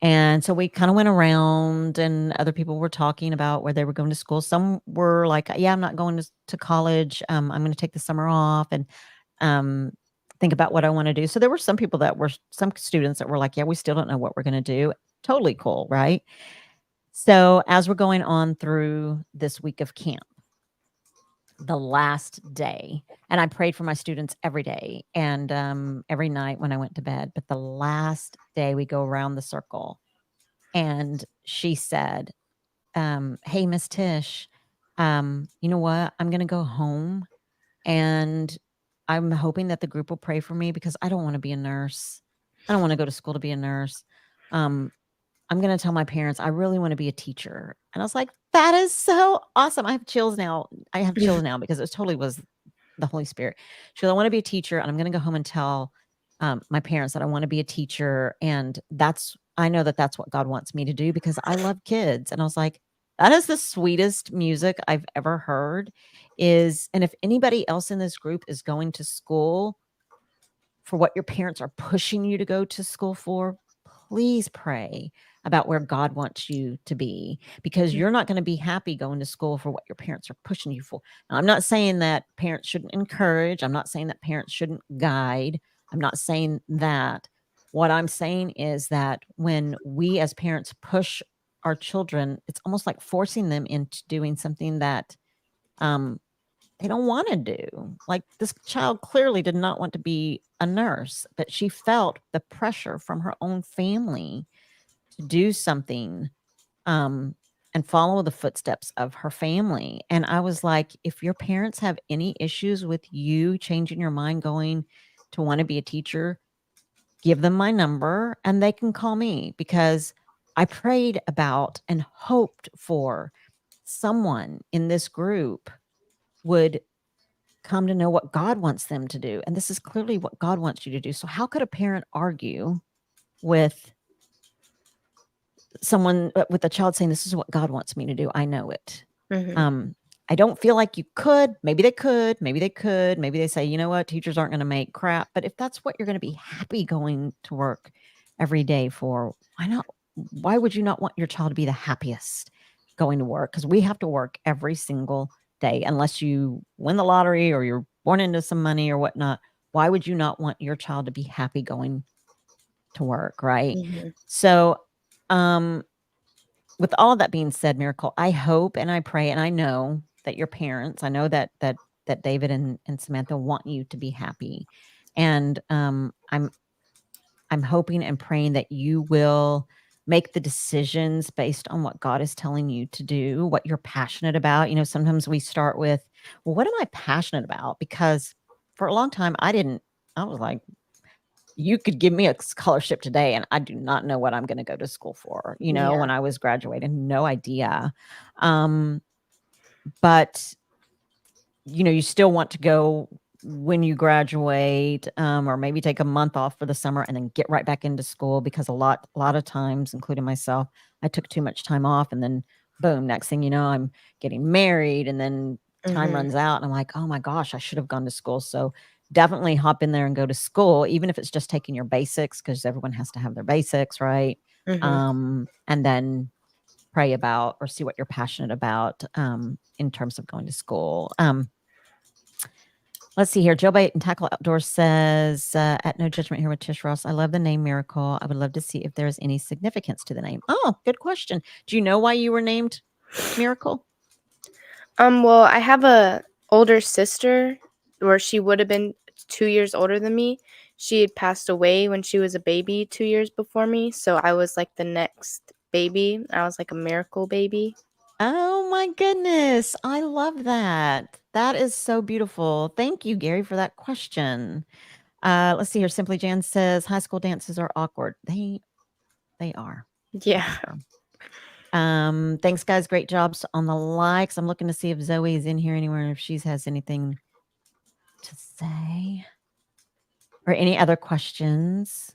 And so we kind of went around, and other people were talking about where they were going to school. Some were like, "Yeah, I'm not going to college. I'm going to take the summer off and um, think about what I want to do." So there were some students that were like, "Yeah, we still don't know what we're going to do." Totally cool, right? So as we're going on through this week of camp, the last day, and I prayed for my students every day and every night when I went to bed. But the last day, we go around the circle, and she said, "Hey, Miss Tish, you know what? I'm going to go home, and I'm hoping that the group will pray for me because I don't want to be a nurse. I don't want to go to school to be a nurse. Um, I'm going to tell my parents I really want to be a teacher." And I was like, "That is so awesome." I have chills now. I have chills now because it totally was the Holy Spirit. She goes, "I want to be a teacher, and I'm going to go home and tell my parents that I want to be a teacher." And I know that that's what God wants me to do because I love kids. And I was like, that is the sweetest music I've ever heard. And if anybody else in this group is going to school for what your parents are pushing you to go to school for, please pray about where God wants you to be, because you're not going to be happy going to school for what your parents are pushing you for. Now, I'm not saying that parents shouldn't encourage. I'm not saying that parents shouldn't guide. I'm not saying that. What I'm saying is that when we as parents push our children, it's almost like forcing them into doing something that um, they don't want to do. Like, this child clearly did not want to be a nurse, but she felt the pressure from her own family to do something um, and follow the footsteps of her family. And I was like, if your parents have any issues with you changing your mind, going to want to be a teacher, give them my number and they can call me, because I prayed about and hoped for someone in this group would come to know what God wants them to do. And this is clearly what God wants you to do. So how could a parent argue with with a child saying, "This is what God wants me to do. I know it." Mhm. Um, I don't feel like you could. Maybe they could. Maybe they could. Maybe they say, you know what, teachers aren't going to make crap. But if that's what you're going to be happy going to work every day for, why not? Why would you not want your child to be the happiest going to work? Because we have to work every single day, unless you win the lottery or you're born into some money or whatnot. Why would you not want your child to be happy going to work? Right. Mhm. So, with all of that being said, Miracle, I hope and I pray and I know that your parents, I know that David and Samantha want you to be happy. And I'm hoping and praying that you will make the decisions based on what God is telling you to do, what you're passionate about. Sometimes we start with, well, what am I passionate about? Because for a long time I was like, you could give me a scholarship today and I do not know what I'm going to go to school for, Yeah. when I was graduating, no idea. Um, but you still want to go when you graduate, or maybe take a month off for the summer and then get right back into school, because a lot of times, including myself, I took too much time off and then boom, next thing you know, I'm getting married and then time Mhm. runs out and I'm like, oh my gosh, I should have gone to school. So definitely hop in there and go to school, even if it's just taking your basics, because everyone has to have their basics, right? Mhm. And then pray about or see what you're passionate about, in terms of going to school. Let's see here. Joe Bait and Tackle Outdoors says, at No Judgment here with Tish Ross. I love the name Miracle. I would love to see if there's any significance to the name. Oh, good question. Do you know why you were named Miracle? Well, I have a older sister, or she would have been 2 years older than me. She had passed away when she was a baby 2 years before me, so I was like the next baby. I was like a miracle baby. Oh my goodness. I love that. That is so beautiful. Thank you, Gary, for that question. Let's see here. Simply Jan says high school dances are awkward. They are. They Yeah. are. Thanks, guys. Great jobs on the likes. I'm looking to see if Zoe is in here anywhere, if she has anything to say or any other questions.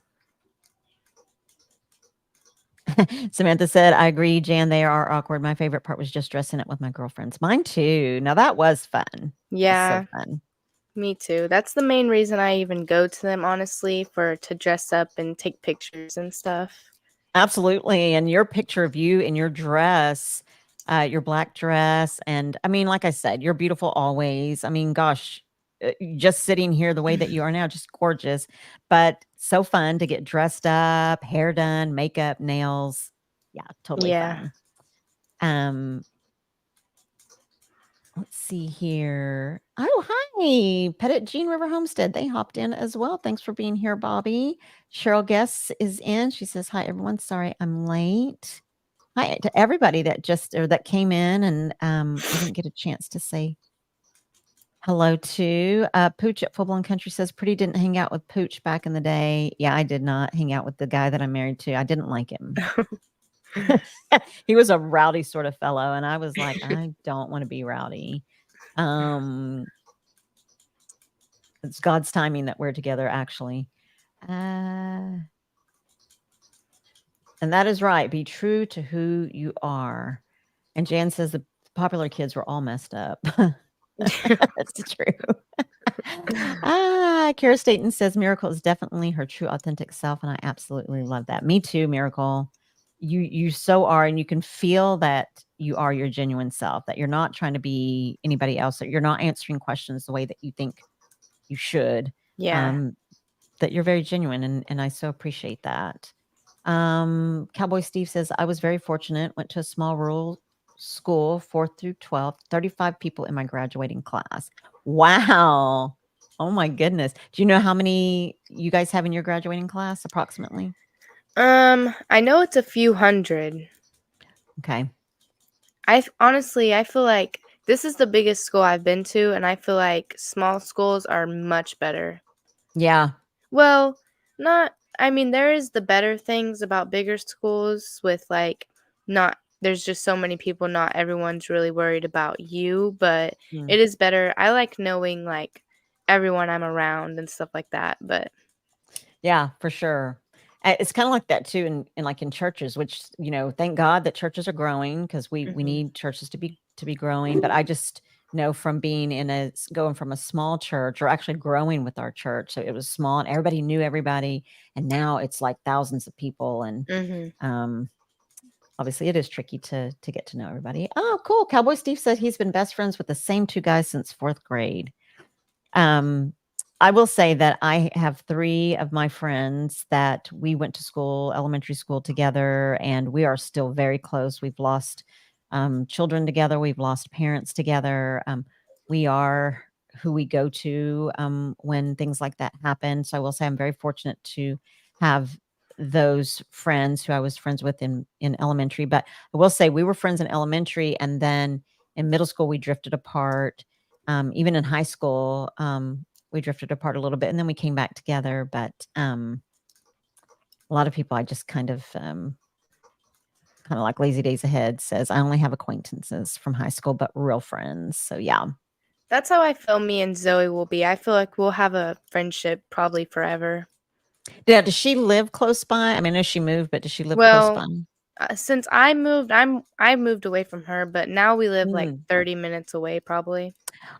Samantha said, I agree, Jan, they are awkward. My favorite part was just dressing up with my girlfriends. Mine too. Now that was fun. It was so Yeah, fun. me too. That's the main reason I even go to them, honestly, for to dress up and take pictures and stuff. Absolutely. And your picture of you in your black dress. And I mean, like I said, you're beautiful always. I mean, gosh, just sitting here the way that you are now, just gorgeous, but so fun to get dressed up, hair done, makeup, nails. Yeah, totally Yeah. fun. Let's see here. Oh, hi. Pettit Jean River Homestead. They hopped in as well. Thanks for being here, Bobby. Cheryl Guess is in. She says, hi, everyone. Sorry I'm late. Hi to everybody that came in and I didn't get a chance to say hello to. Pooch at Full Blown Country says, Pretty didn't hang out with Pooch back in the day. Yeah, I did not hang out with the guy that I'm married to. I didn't like him. He was a rowdy sort of fellow, and I was like, I don't want to be rowdy. Um, it's God's timing that we're together, actually. And that is right. Be true to who you are. And Jan says the popular kids were all messed up. That's true. Kara Staten says Miracle is definitely her true authentic self, and I absolutely love that. Me too, Miracle. You so are, and you can feel that you are your genuine self, that you're not trying to be anybody else, that you're not answering questions the way that you think you should. Yeah. Um, that you're very genuine, and I so appreciate that. Cowboy Steve says, I was very fortunate, went to a small rural school, 4th through 12th, 35 people in my graduating class. Wow. Oh my goodness. Do you know how many you guys have in your graduating class approximately? I know it's a few hundred. Okay. Honestly, I feel like this is the biggest school I've been to, and I feel like small schools are much better. Yeah. Well, not I mean, there is the better things about bigger schools with, like, not there's just so many people, not everyone's really worried about you, but Mm. it is better. I like knowing, like, everyone I'm around and stuff like that, but Yeah, for sure. It's kind of like that too in like in churches, which, thank God that churches are growing, because we Mhm. need churches to be growing, but I just know from being going from a small church, or actually growing with our church. So it was small and everybody knew everybody. And now it's like thousands of people. And Mhm. obviously it is tricky to get to know everybody. Oh, cool. Cowboy Steve said he's been best friends with the same two guys since 4th grade. Um, I will say that I have 3 of my friends that we went to school, elementary school together, and we are still very close. We've lost children together. We've lost parents together. We are who we go to when things like that happen. So I will say I'm very fortunate to have those friends who I was friends with in elementary. But I will say we were friends in elementary, and then in middle school we drifted apart. Even in high school, we drifted apart a little bit, and then we came back together. But a lot of people, I just kind of like Lazy Days Ahead says, I only have acquaintances from high school, but real friends. So yeah. That's how I feel me and Zoe will be. I feel like we'll have a friendship probably forever. Yeah. Does she live close by? I mean, I know she moved, but does she live close Well, by? since I moved away from her, but now we live like Mm. 30 minutes away probably.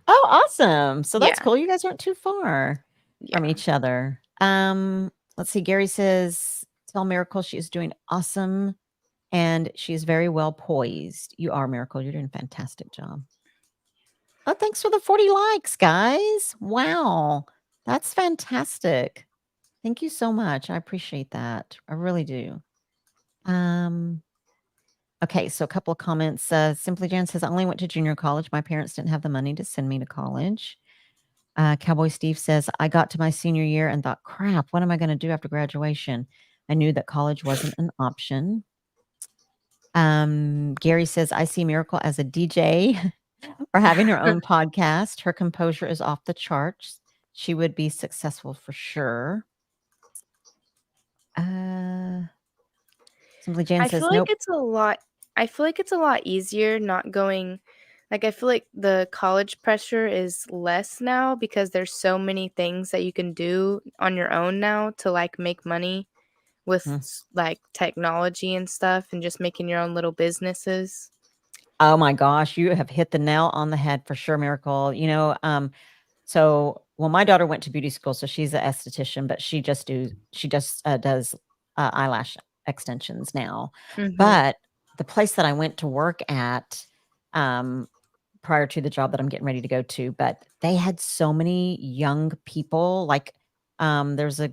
Oh, awesome. So that's Yeah. cool. You guys aren't too far from Yeah. each other. Let's see. Gary says, tell Miracle she is doing awesome and she is very well poised. You are, Miracle. You're doing a fantastic job. Oh, thanks for the 40 likes, guys. Wow. That's fantastic. Thank you so much. I appreciate that. I really do. Um, okay, so a couple of comments. Simply Jan says, I only went to junior college. My parents didn't have the money to send me to college. Cowboy Steve says, I got to my senior year and thought, crap, what am I going to do after graduation? I knew that college wasn't an option. Gary says, I see Miracle as a DJ or having her own podcast. Her composure is off the charts. She would be successful for sure. Simply Jan I feel says, like nope. it's a lot I feel like it's a lot easier not going like I feel like the college pressure is less now because there's so many things that you can do on your own now to like make money with Mm. like technology and stuff and just making your own little businesses. Oh my gosh, you have hit the nail on the head for sure, Miracle. So well, my daughter went to beauty school, so she's an esthetician, but she just does eyelash extensions now. Mhm. But the place that I went to work at, prior to the job that I'm getting ready to go to, but they had so many young people. Like, there's a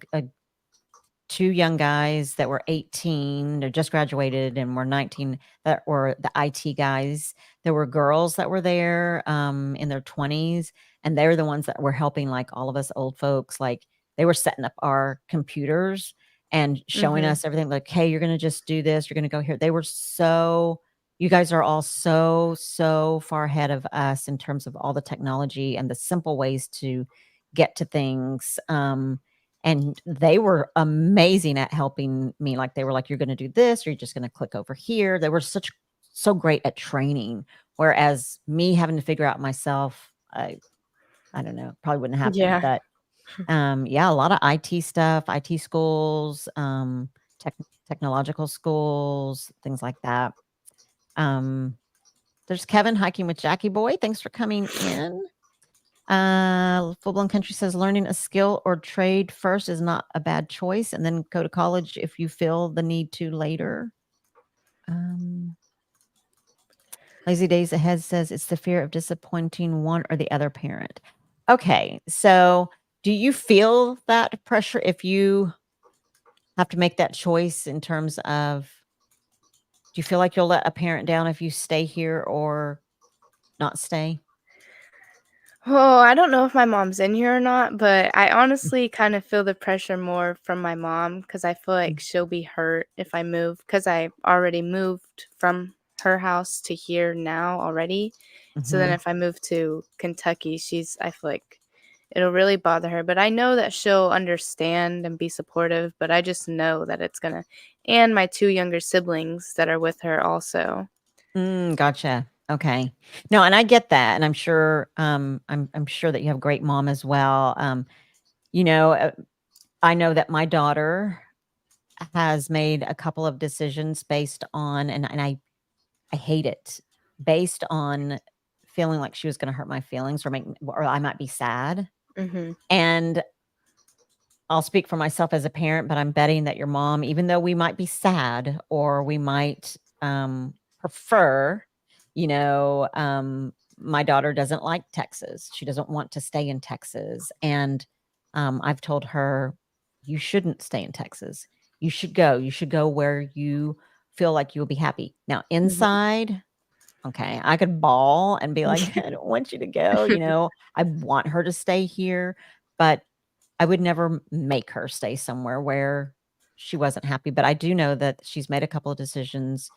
2 young guys that were 18, they just graduated and were 19 that were the IT guys. There were girls that were there, in their 20s, and they're the ones that were helping, like, all of us old folks, like, they were setting up our computers and showing Mhm. us everything like, "Hey, you're gonna just do this, you're gonna go here." They were so you guys are all so, so far ahead of us in terms of all the technology and the simple ways to get to things, and they were amazing at helping me. Like, they were like, "You're gonna do this, or you're just gonna click over here." They were so great at training, whereas me having to figure out myself, I don't know, probably wouldn't happen. Yeah. But, yeah, a lot of IT stuff, IT schools, tech technological schools, things like that. Um, there's Kevin hiking with Jackie Boy. Thanks for coming in. Full Blown Country says learning a skill or trade first is not a bad choice, and then go to college if you feel the need to later. Um, Lazy Days Ahead says it's the fear of disappointing one or the other parent. Okay, so do you feel that pressure if you have to make that choice in terms of do you feel like you'll let a parent down if you stay here or not stay? Oh, I don't know if my mom's in here or not, but I honestly kind of feel the pressure more from my mom because I feel like she'll be hurt if I move because I already moved from her house to here now already. So then Mm-hmm. if I move to Kentucky, I feel like it'll really bother her. But I know that she'll understand and be supportive, but I just know that it's gonna, and my 2 younger siblings that are with her also. Gotcha. Okay. No, and I get that, and I'm sure, I'm sure that you have a great mom as well. You know, I know that my daughter has made a couple of decisions based on, and I hate it. based on feeling like she was gonna hurt my feelings or I might be sad. Mhm. And I'll speak for myself as a parent, but I'm betting that your mom, even though we might be sad or we might, prefer, you know, my daughter doesn't like Texas. She doesn't want to stay in Texas, and, I've told her, "You shouldn't stay in Texas. You should go. You should go where you feel like you'll be happy." Now Mhm. inside, okay, I could bawl and be like, "I don't want you to go," you know? I want her to stay here, but I would never make her stay somewhere where she wasn't happy, but I do know that she's made a couple of decisions,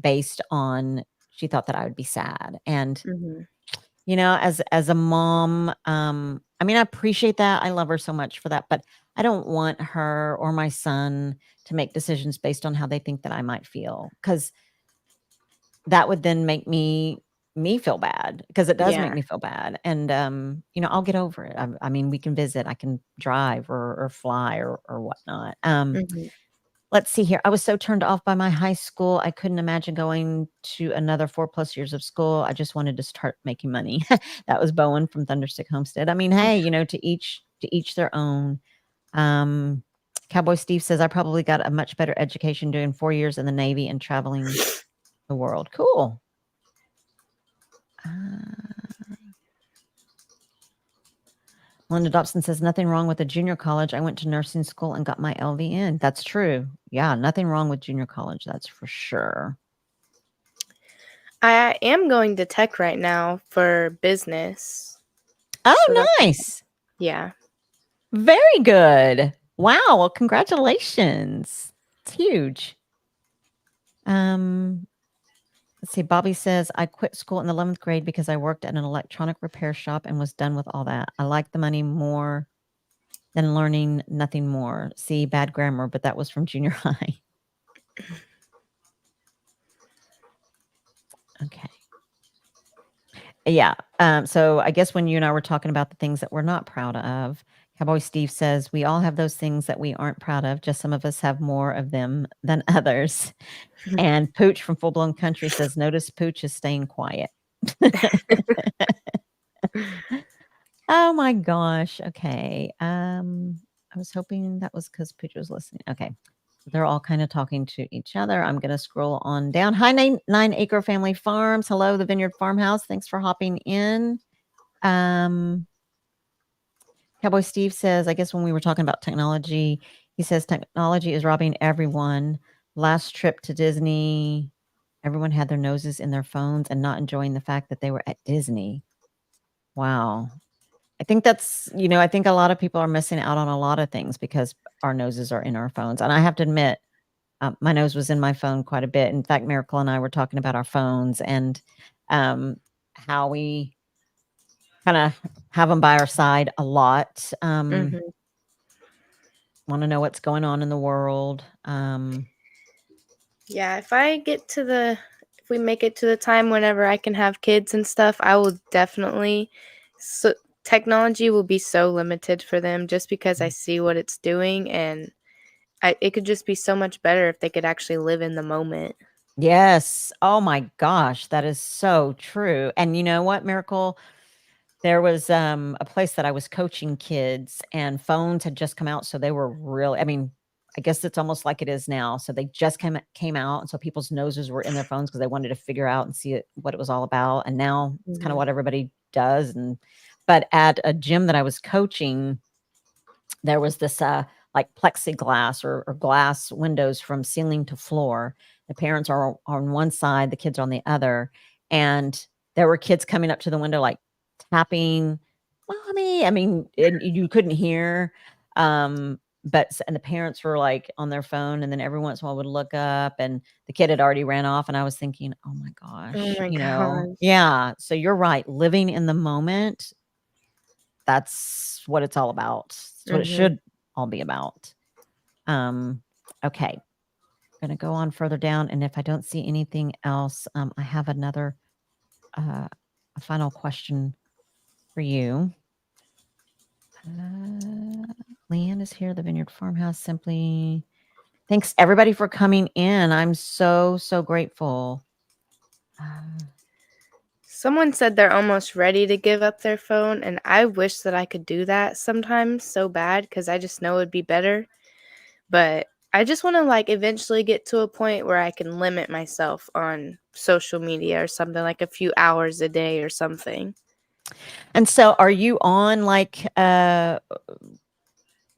based on she thought that I would be sad, and, Mhm. you know, as a mom, I mean, I appreciate that, I love her so much for that, but I don't want her or my son to make decisions based on how they think that I might feel, because that would then make me feel bad, because it does make Yeah. me feel bad, and, you know, I'll get over it. I mean, we can visit, I can drive or fly or whatnot. Mhm. Let's see here. I was so turned off by my high school, I couldn't imagine going to another 4 plus years of school. I just wanted to start making money. That was Bowen from Thunderstick Homestead. I mean, hey, you know, to each their own. Um, Cowboy Steve says, "I probably got a much better education doing 4 years in the Navy and traveling the world." Cool. Uh, Linda Dobson says, "Nothing wrong with a junior college. I went to nursing school and got my LVN." That's true. Yeah, nothing wrong with junior college. That's for sure. I am going to tech right now for business. So Oh, that's nice. yeah. Very good. Wow. Well, congratulations. It's huge. Um, let's see. Bobby says, "I quit school in the 11th grade because I worked at an electronic repair shop and was done with all that. I like the money more than learning nothing more." See, bad grammar, but that was from junior high. Okay. Yeah. So I guess when you and I were talking about the things that we're not proud of, Cowboy Steve says, "We all have those things that we aren't proud of. Just some of us have more of them than others." And Pooch from Full Blown Country says, "Notice Pooch is staying quiet." Oh my gosh. Okay. I was hoping that was because Pooch was listening. Okay. So they're all kind of talking to each other. I'm going to scroll on down. Hi, Nine Acre Family Farms. Hello, the Vineyard Farmhouse. Thanks for hopping in. Um, Cowboy Steve says, "I guess when we were talking about technology, he says technology is robbing everyone. Last trip to Disney, everyone had their noses in their phones and not enjoying the fact that they were at Disney." Wow. I think that's, you know, I think a lot of people are missing out on a lot of things because our noses are in our phones. And I have to admit, my nose was in my phone quite a bit. In fact, Miracle and I were talking about our phones and how we kind of have them by our side a lot. Mhm. Want to know what's going on in the world. Yeah, if we make it to the time whenever I can have kids and stuff, I will definitely so technology will be so limited for them just because I see what it's doing and it could just be so much better if they could actually live in the moment. Yes. Oh my gosh, that is so true. And you know what, Miracle? There was a place that I was coaching kids and phones had just come out. So they were really, I mean, I guess it's almost like it is now. So they just came out. And so people's noses were in their phones because they wanted to figure out and see what it was all about. And now it's kind of Mhm. what everybody does. But at a gym that I was coaching, there was this like plexiglass or glass windows from ceiling to floor. The parents are on one side, the kids are on the other, and there were kids coming up to the window like tapping, "Mommy." I mean, and you couldn't hear, and the parents were like on their phone, and then every once in a while would look up, and the kid had already ran off, and I was thinking, "Oh my Oh gosh," my you know? gosh. Yeah. So you're right. Living in the moment, that's what it's all about. It's what it Mhm. should all be about. Um, okay, gonna go on further down, and if I don't see anything else, I have another a final question for you. Leanne is here, the Vineyard Farmhouse. Simply thanks everybody for coming in. I'm so grateful. Uh, Someone said they're almost ready to give up their phone, and I wish that I could do that sometimes so bad because I just know it'd be better. But I just want to like eventually get to a point where I can limit myself on social media or something like a few hours a day or something. and so are you on, like,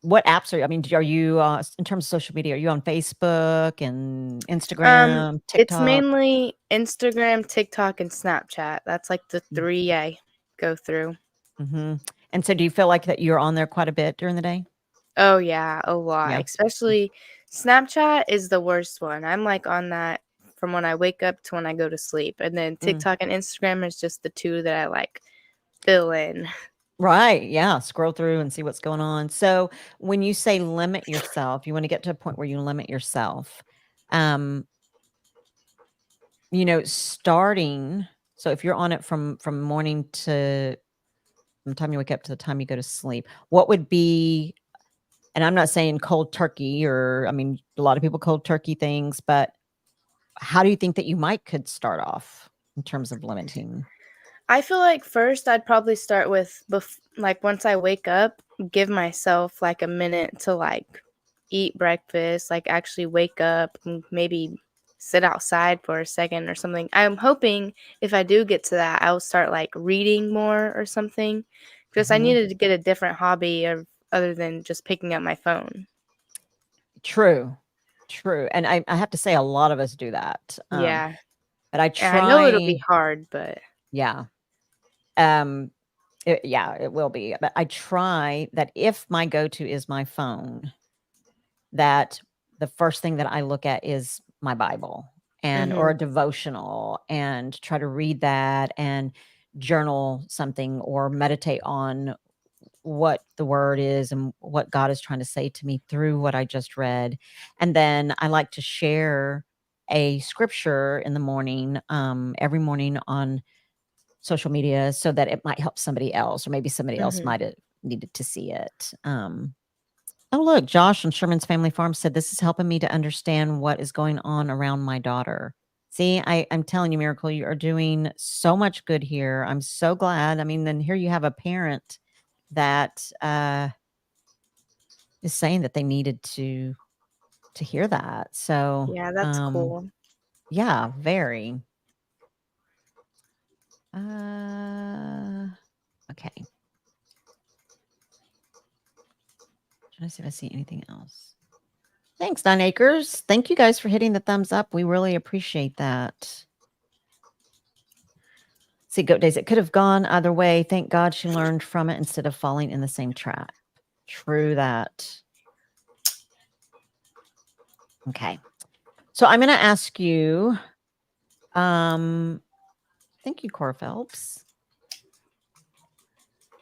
what apps are you, I mean, are you, in terms of social media, are you on Facebook and Instagram, It's TikTok? mainly Instagram, TikTok, and Snapchat. That's like the three I go through. Mhm. And so do you feel like that you're on there quite a bit during the day? Oh yeah, a lot. Yeah. Especially Snapchat is the worst one. I'm like on that from when I wake up to when I go to sleep. And then Mm. TikTok and Instagram is just the two that I like fill in. Right, yeah, scroll through and see what's going on. So, when you say limit yourself, you wanna get to a point where you limit yourself. Um, starting, so if you're on it from morning to from the time you wake up to the time you go to sleep, what would be, and I'm not saying cold turkey, or I mean, a lot of people cold turkey things, but how do you think that you might could start off in terms of limiting? I feel like first I'd probably start with like once I wake up, give myself like a minute to like eat breakfast, like actually wake up and maybe sit outside for a second or something. I'm hoping if I do get to that, I'll start like reading more or something because I Mhm. needed to get a different hobby of other than just picking up my phone. True, true, and I have to say a lot of us do that, Yeah. but I And I know it'll be try. hard, but Yeah, um, yeah, it will be, but I try that if my go-to is my phone, that the first thing that I look at is my Bible and or mhm. a devotional, and try to read that and journal something or meditate on what the word is and what God is trying to say to me through what I just read. And then I like to share a scripture in the morning, every morning on social media, so that it might help somebody else, or maybe somebody else Mhm. might have needed to see it. Oh, look, Josh on Sherman's Family Farm said, "This is helping me to understand what is going on around my daughter." See, I'm telling you, Miracle, you are doing so much good here. I'm so glad. I mean, then here you have a parent that is saying that they needed to hear that. So, Yeah, that's cool. yeah, very. Uh, okay. Trying to see if I see anything else. Thanks, 9 Acres. Thank you guys for hitting the thumbs up. We really appreciate that. See, Goat Days, it could have gone either way. Thank God she learned from it instead of falling in the same trap. True that. Okay. So I'm going to ask you, thank you, Cora Phelps.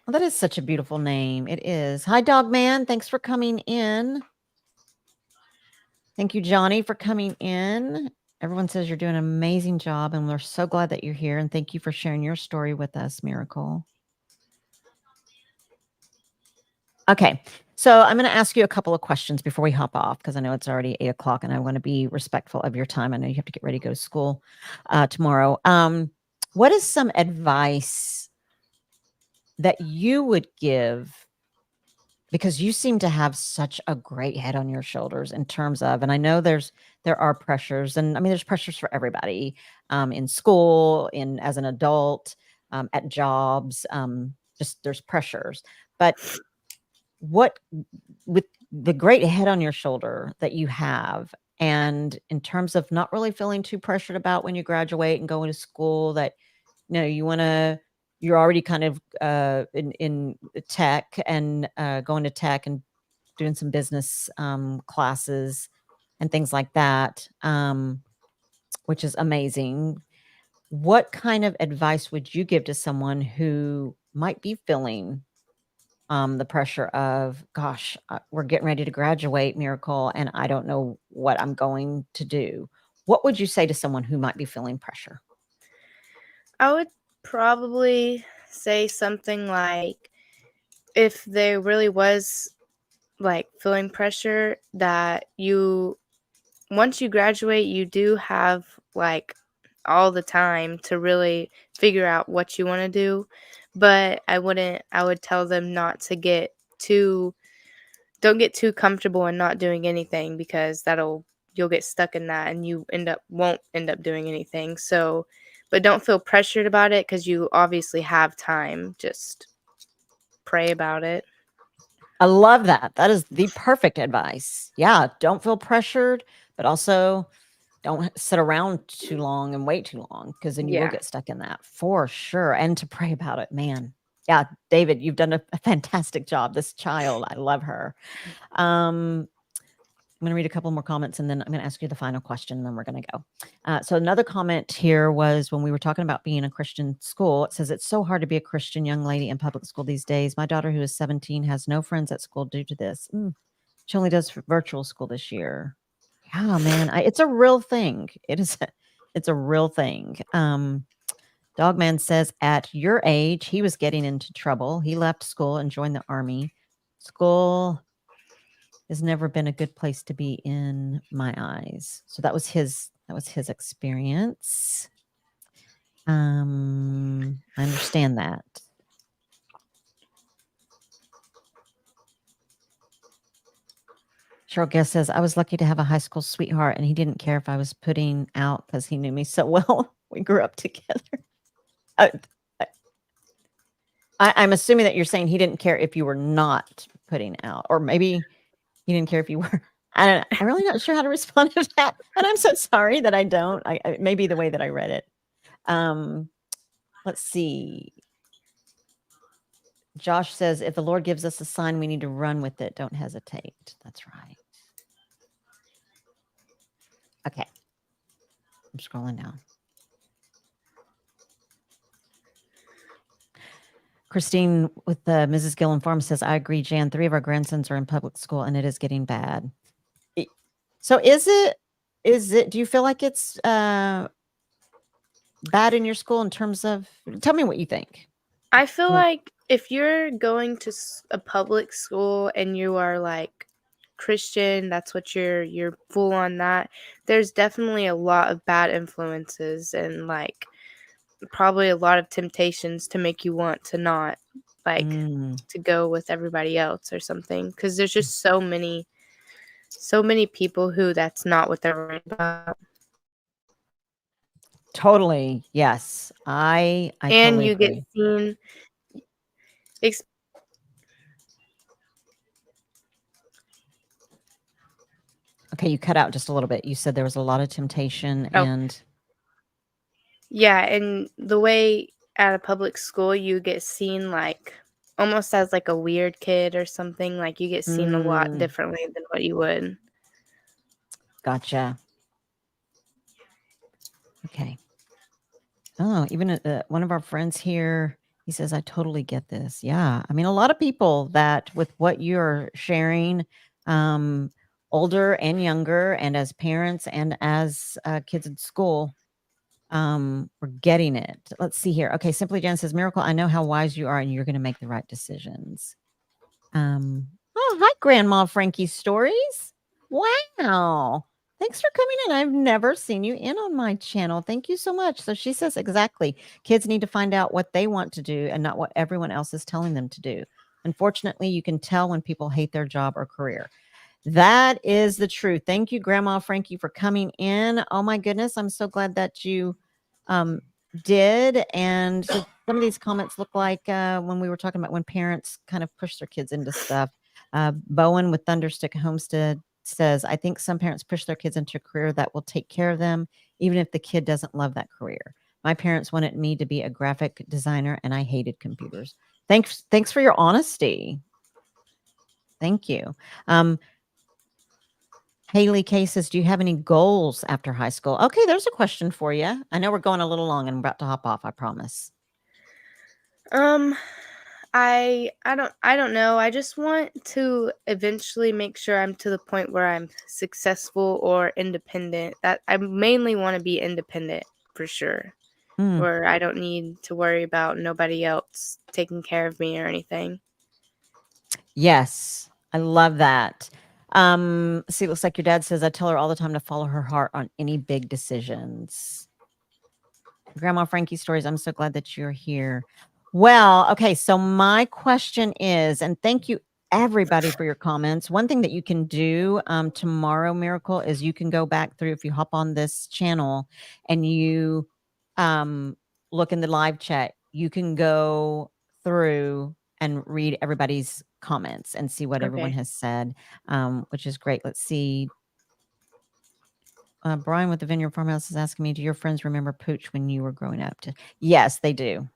Well, that is such a beautiful name. It is. Hi, Dog Man. Thanks for coming in. Thank you, Johnny, for coming in. Everyone says you're doing an amazing job, and we're so glad that you're here. And thank you for sharing your story with us, Miracle. Okay. So I'm going to ask you a couple of questions before we hop off, because I know it's already 8 o'clock and I want to be respectful of your time. I know you have to get ready to go to school tomorrow. What is some advice that you would give, because you seem to have such a great head on your shoulders in terms of, and I know there are pressures, and I mean there's pressures for everybody, in school, in as an adult, at jobs, just there's pressures. But what, with the great head on your shoulder that you have, and in terms of not really feeling too pressured about when you graduate and go into school, that you want to, you're already kind of in tech, and going to tech and doing some business classes and things like that, which is amazing. What kind of advice would you give to someone who might be feeling the pressure of, gosh, we're getting ready to graduate, Miracle, and I don't know what I'm going to do? What would you say to someone who might be feeling pressure? I would probably say something like if there really was like feeling pressure that you once you graduate you do have like all the time to really figure out what you want to do. But I would tell them not to get too don't get too comfortable in not doing anything, because you'll get stuck in that and you won't end up doing anything. So, but don't feel pressured about it, because you obviously have time. Just pray about it. I love that. That is the perfect advice. Yeah, don't feel pressured, but also don't sit around too long and wait too long, because then you will Yeah. get stuck in that for sure. And to pray about it, man. Yeah, David, you've done a fantastic job. This child, I love her. I'm going to read a couple more comments and then I'm going to ask you the final question and then we're going to go. So another comment here was when we were talking about being a Christian school, it says it's so hard to be a Christian young lady in public school these days. My daughter, who is 17, has no friends at school due to this. She only does virtual school this year. Yeah, man, it's a real thing. It's a real thing. Dogman says at your age, he was getting into trouble. He left school and joined the army. School has never been a good place to be in my eyes. So that was his experience. I understand that. Cheryl Guest says, I was lucky to have a high school sweetheart and he didn't care if I was putting out because he knew me so well. We grew up together. I'm assuming that you're saying he didn't care if you were not putting out, or maybe he didn't care if you were. I don't know. I'm really not sure how to respond to that. And I'm so sorry that I don't. Maybe the way that I read it. Let's see. Josh says, if the Lord gives us a sign, we need to run with it. Don't hesitate. That's right. Okay. I'm scrolling down. Christine with the Mrs. Gillen Farm says, I agree, Jan. 3 of our grandsons are in public school and it is getting bad. So is it, do you feel like it's bad in your school in terms of, tell me what you think. I feel like if you're going to a public school and you are like Christian, that's what you're full on that. There's definitely a lot of bad influences and like probably a lot of temptations to make you want to not like to go with everybody else or something, because there's just so many people who that's not what they're worried about. Totally. Yes. I And totally you get agree. seen Okay, you cut out just a little bit. You said there was a lot of temptation and yeah, and the way at a public school you get seen like almost as like a weird kid or something, like you get seen a lot differently than what you would. Gotcha. Okay. Oh, even one of our friends here, he says, I totally get this. Yeah. I mean, a lot of people that with what you're sharing, older and younger, and as parents and as kids in school, we're getting it. Let's see here. Okay. Simply Jan says, Miracle, I know how wise you are and you're going to make the right decisions. Oh, hi, Grandma Frankie's Stories. Wow. Thanks for coming in. I've never seen you in on my channel. Thank you so much. So she says exactly. Kids need to find out what they want to do and not what everyone else is telling them to do. Unfortunately, you can tell when people hate their job or career. That is the truth. Thank you, Grandma Frankie, for coming in. Oh my goodness. I'm so glad that you did. And so some of these comments look like when we were talking about when parents kind of push their kids into stuff. Bowen with Thunderstick Homestead says, I think some parents push their kids into a career that will take care of them, even if the kid doesn't love that career. My parents wanted me to be a graphic designer and I hated computers. Thanks for your honesty. Thank you. Haley K says, do you have any goals after high school? Okay, there's a question for you. I know we're going a little long and I'm about to hop off, I promise. I don't know. I just want to eventually make sure I'm to the point where I'm successful or independent. That I mainly want to be independent for sure. Where I don't need to worry about nobody else taking care of me or anything. Yes, I love that. See, it looks like your dad says I tell her all the time to follow her heart on any big decisions. Grandma Frankie stories. I'm so glad that you're here. Well, okay. So my question is, and thank you everybody for your comments. One thing that you can do tomorrow, Miracle, is you can go back through if you hop on this channel and you um, look in the live chat. You can go through and read everybody's comments and see what everyone Okay. has said, which is great. Let's see. Brian with the Vineyard Farmhouse is asking me, do your friends remember Pooch when you were growing up? Yes, they do.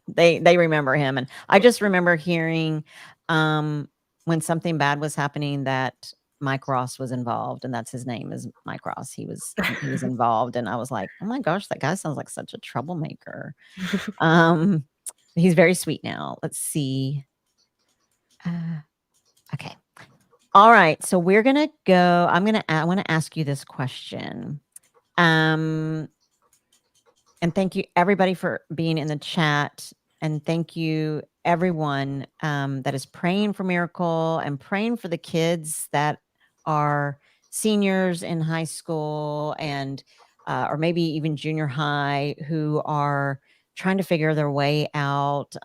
They remember him. And I just remember hearing when something bad was happening that Mike Ross was involved, and that's his name is Mike Ross. He was involved, and I was like, oh my gosh, that guy sounds like such a troublemaker. Um, he's very sweet now. Let's see. Okay. All right. So we're gonna go. I want to ask you this question. Um, and thank you everybody for being in the chat. And thank you everyone that is praying for Miracle and praying for the kids that are seniors in high school and or maybe even junior high who are trying to figure their way out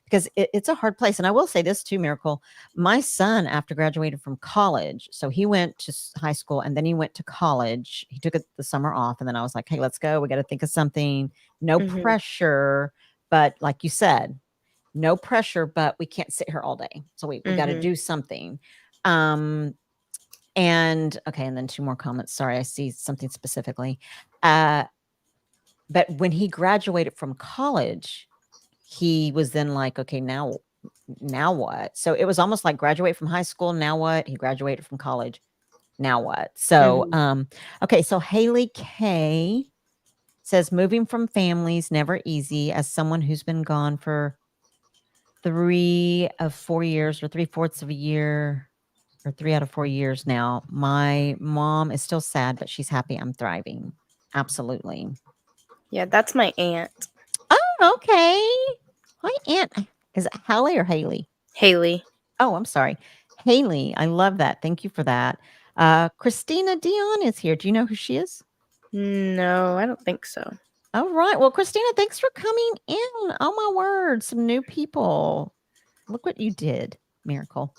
because it's a hard place. And I will say this too, Miracle. My son, after graduated from college, so he went to high school and then he went to college. He took the summer off, and then I was like, "Hey, let's go. We got to think of something. No Mhm. pressure, but like you said, no pressure. But we can't sit here all day, so we got to Mhm. do something." Um, and okay, and then two more comments. Sorry, I see something specifically. But when he graduated from college, he was then like, okay, now what? So it was almost like graduate from high school. Now what? He graduated from college. Now what? So, Mhm. okay. So Haley K says moving from families never easy. As someone who's been gone for 3 of 4 years or 3/4 of a year or 3 out of 4 years now, my mom is still sad, but she's happy I'm thriving. Absolutely. Yeah, that's my aunt, Oh, okay. Hi, Aunt. Is it Hallie or Haley? Haley. Oh, I'm sorry. Haley, I love that. Thank you for that. Christina Dion is here. Do you know who she is? No, I don't think so. All right. Well, Christina, thanks for coming in. Oh my word, some new people. Look what you did. Miracle.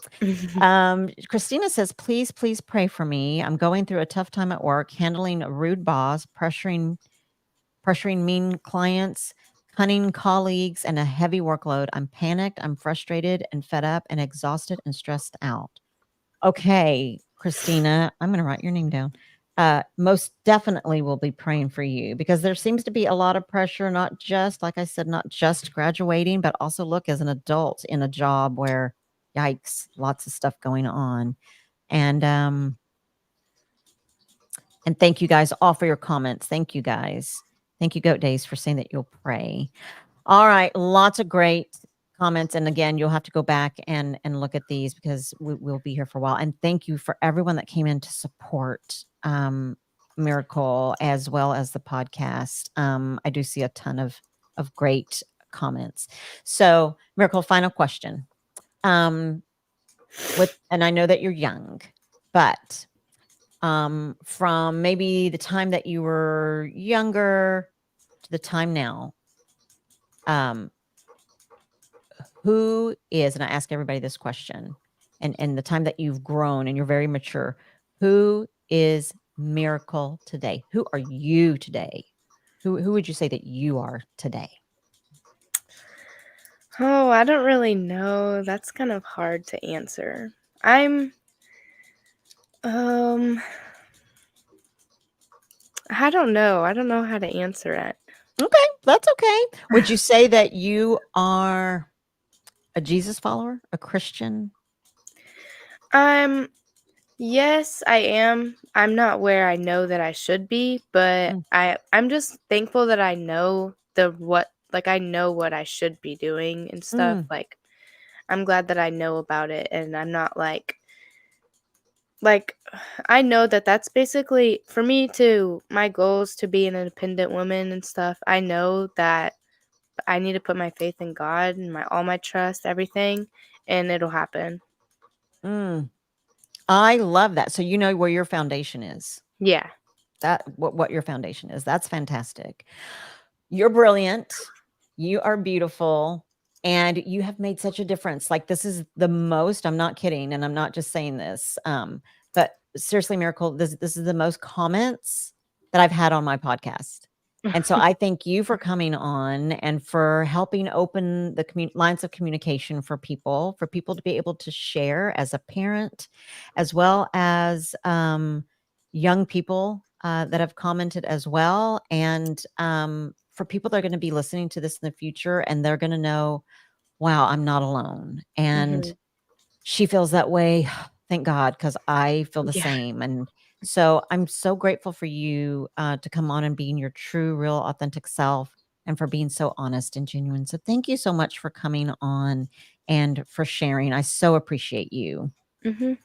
Christina says, please, please pray for me. I'm going through a tough time at work, handling a rude boss, pressuring mean clients, cunning colleagues, and a heavy workload. I'm panicked, I'm frustrated and fed up and exhausted and stressed out. Okay, Christina, I'm going to write your name down. Most definitely will be praying for you because there seems to be a lot of pressure, not just, like I said, not just graduating, but also look as an adult in a job where, yikes, lots of stuff going on. And thank you guys all for your comments. Thank you guys. Thank you, Goat Days, for saying that you'll pray. All right, lots of great comments, and again, you'll have to go back and look at these because we'll be here for a while. And thank you for everyone that came in to support Miracle as well as the podcast. I do see a ton of great comments. So, Miracle, final question. And I know that you're young, but from maybe the time that you were younger to the time now, um, who is, and I ask everybody this question, and the time that you've grown and you're very mature, who is Miracle today? Who are you today? Who would you say that you are today? Oh, I don't really know. That's kind of hard to answer. I'm um I don't know. I don't know how to answer it. Okay, that's okay. Would you say that you are a Jesus follower, a Christian? I'm Yes, I am. I'm not where I know that I should be, but Mm, I'm just thankful that I know I know what I should be doing and stuff. mm, Like I'm glad that I know about it and I'm not like I know that that's basically for me to my goals to be an independent woman and stuff. I know that I need to put my faith in God and my all my trust, everything, and it'll happen. mm. I love that. So you know where your foundation is. Yeah. what your foundation is. That's fantastic. You're brilliant. You are beautiful. And you have made such a difference. Like, this is the most, I'm not kidding. And I'm not just saying this. But seriously, Miracle, this is the most comments that I've had on my podcast. And so I thank you for coming on and for helping open the lines of communication for people to be able to share as a parent, as well as young people that have commented as well. And for people that are going to be listening to this in the future, and they're going to know, wow, I'm not alone. And Mhm. she feels that way. Thank God, because I feel the Yeah. same. And so I'm so grateful for you to come on and being your true, real, authentic self, and for being so honest and genuine. So thank you so much for coming on and for sharing. I so appreciate you. Mhm.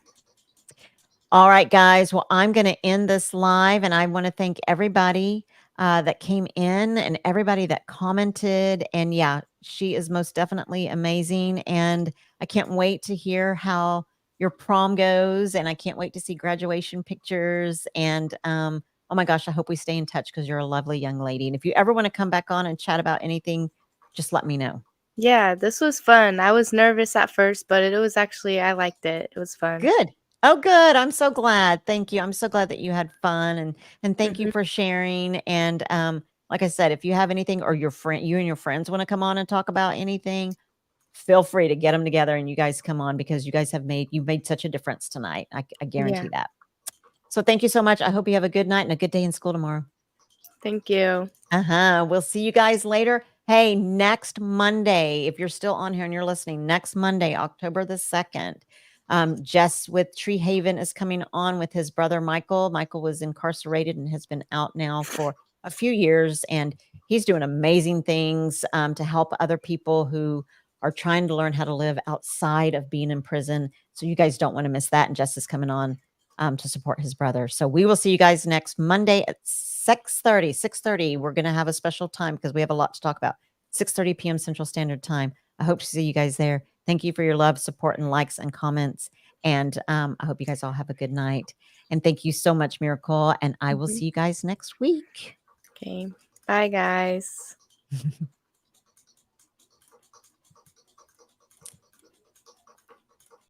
All right, guys. Well, I'm going to end this live, and I want to thank everybody that came in and everybody that commented. And yeah, she is most definitely amazing. And I can't wait to hear how your prom goes. And I can't wait to see graduation pictures. And oh my gosh, I hope we stay in touch because you're a lovely young lady. And if you ever want to come back on and chat about anything, just let me know. Yeah, this was fun. I was nervous at first, but it was actually I liked it. It was fun. Good. Oh, good. I'm so glad. Thank you. I'm so glad that you had fun, and thank you Mhm. for sharing. And like I said, if you have anything, or you and your friends want to come on and talk about anything, feel free to get them together and you guys come on, because you've made such a difference tonight. I Yeah. guarantee that. So thank you so much. I hope you have a good night and a good day in school tomorrow. Thank you. Uh-huh. We'll see you guys later. Hey, next Monday, if you're still on here and you're listening, next Monday, October the 2nd, Jess with Tree Haven is coming on with his brother Michael. Michael was incarcerated and has been out now for a few years, and he's doing amazing things to help other people who are trying to learn how to live outside of being in prison. So you guys don't want to miss that. And Jess is coming on to support his brother. So we will see you guys next Monday at 6:30. 6:30. We're going to have a special time because we have a lot to talk about. 6:30 p.m. Central Standard Time. I hope to see you guys there. Thank you for your love, support, and likes and comments. And I hope you guys all have a good night. And thank you so much, Miracle. And I will Mhm. see you guys next week. Okay. Bye, guys.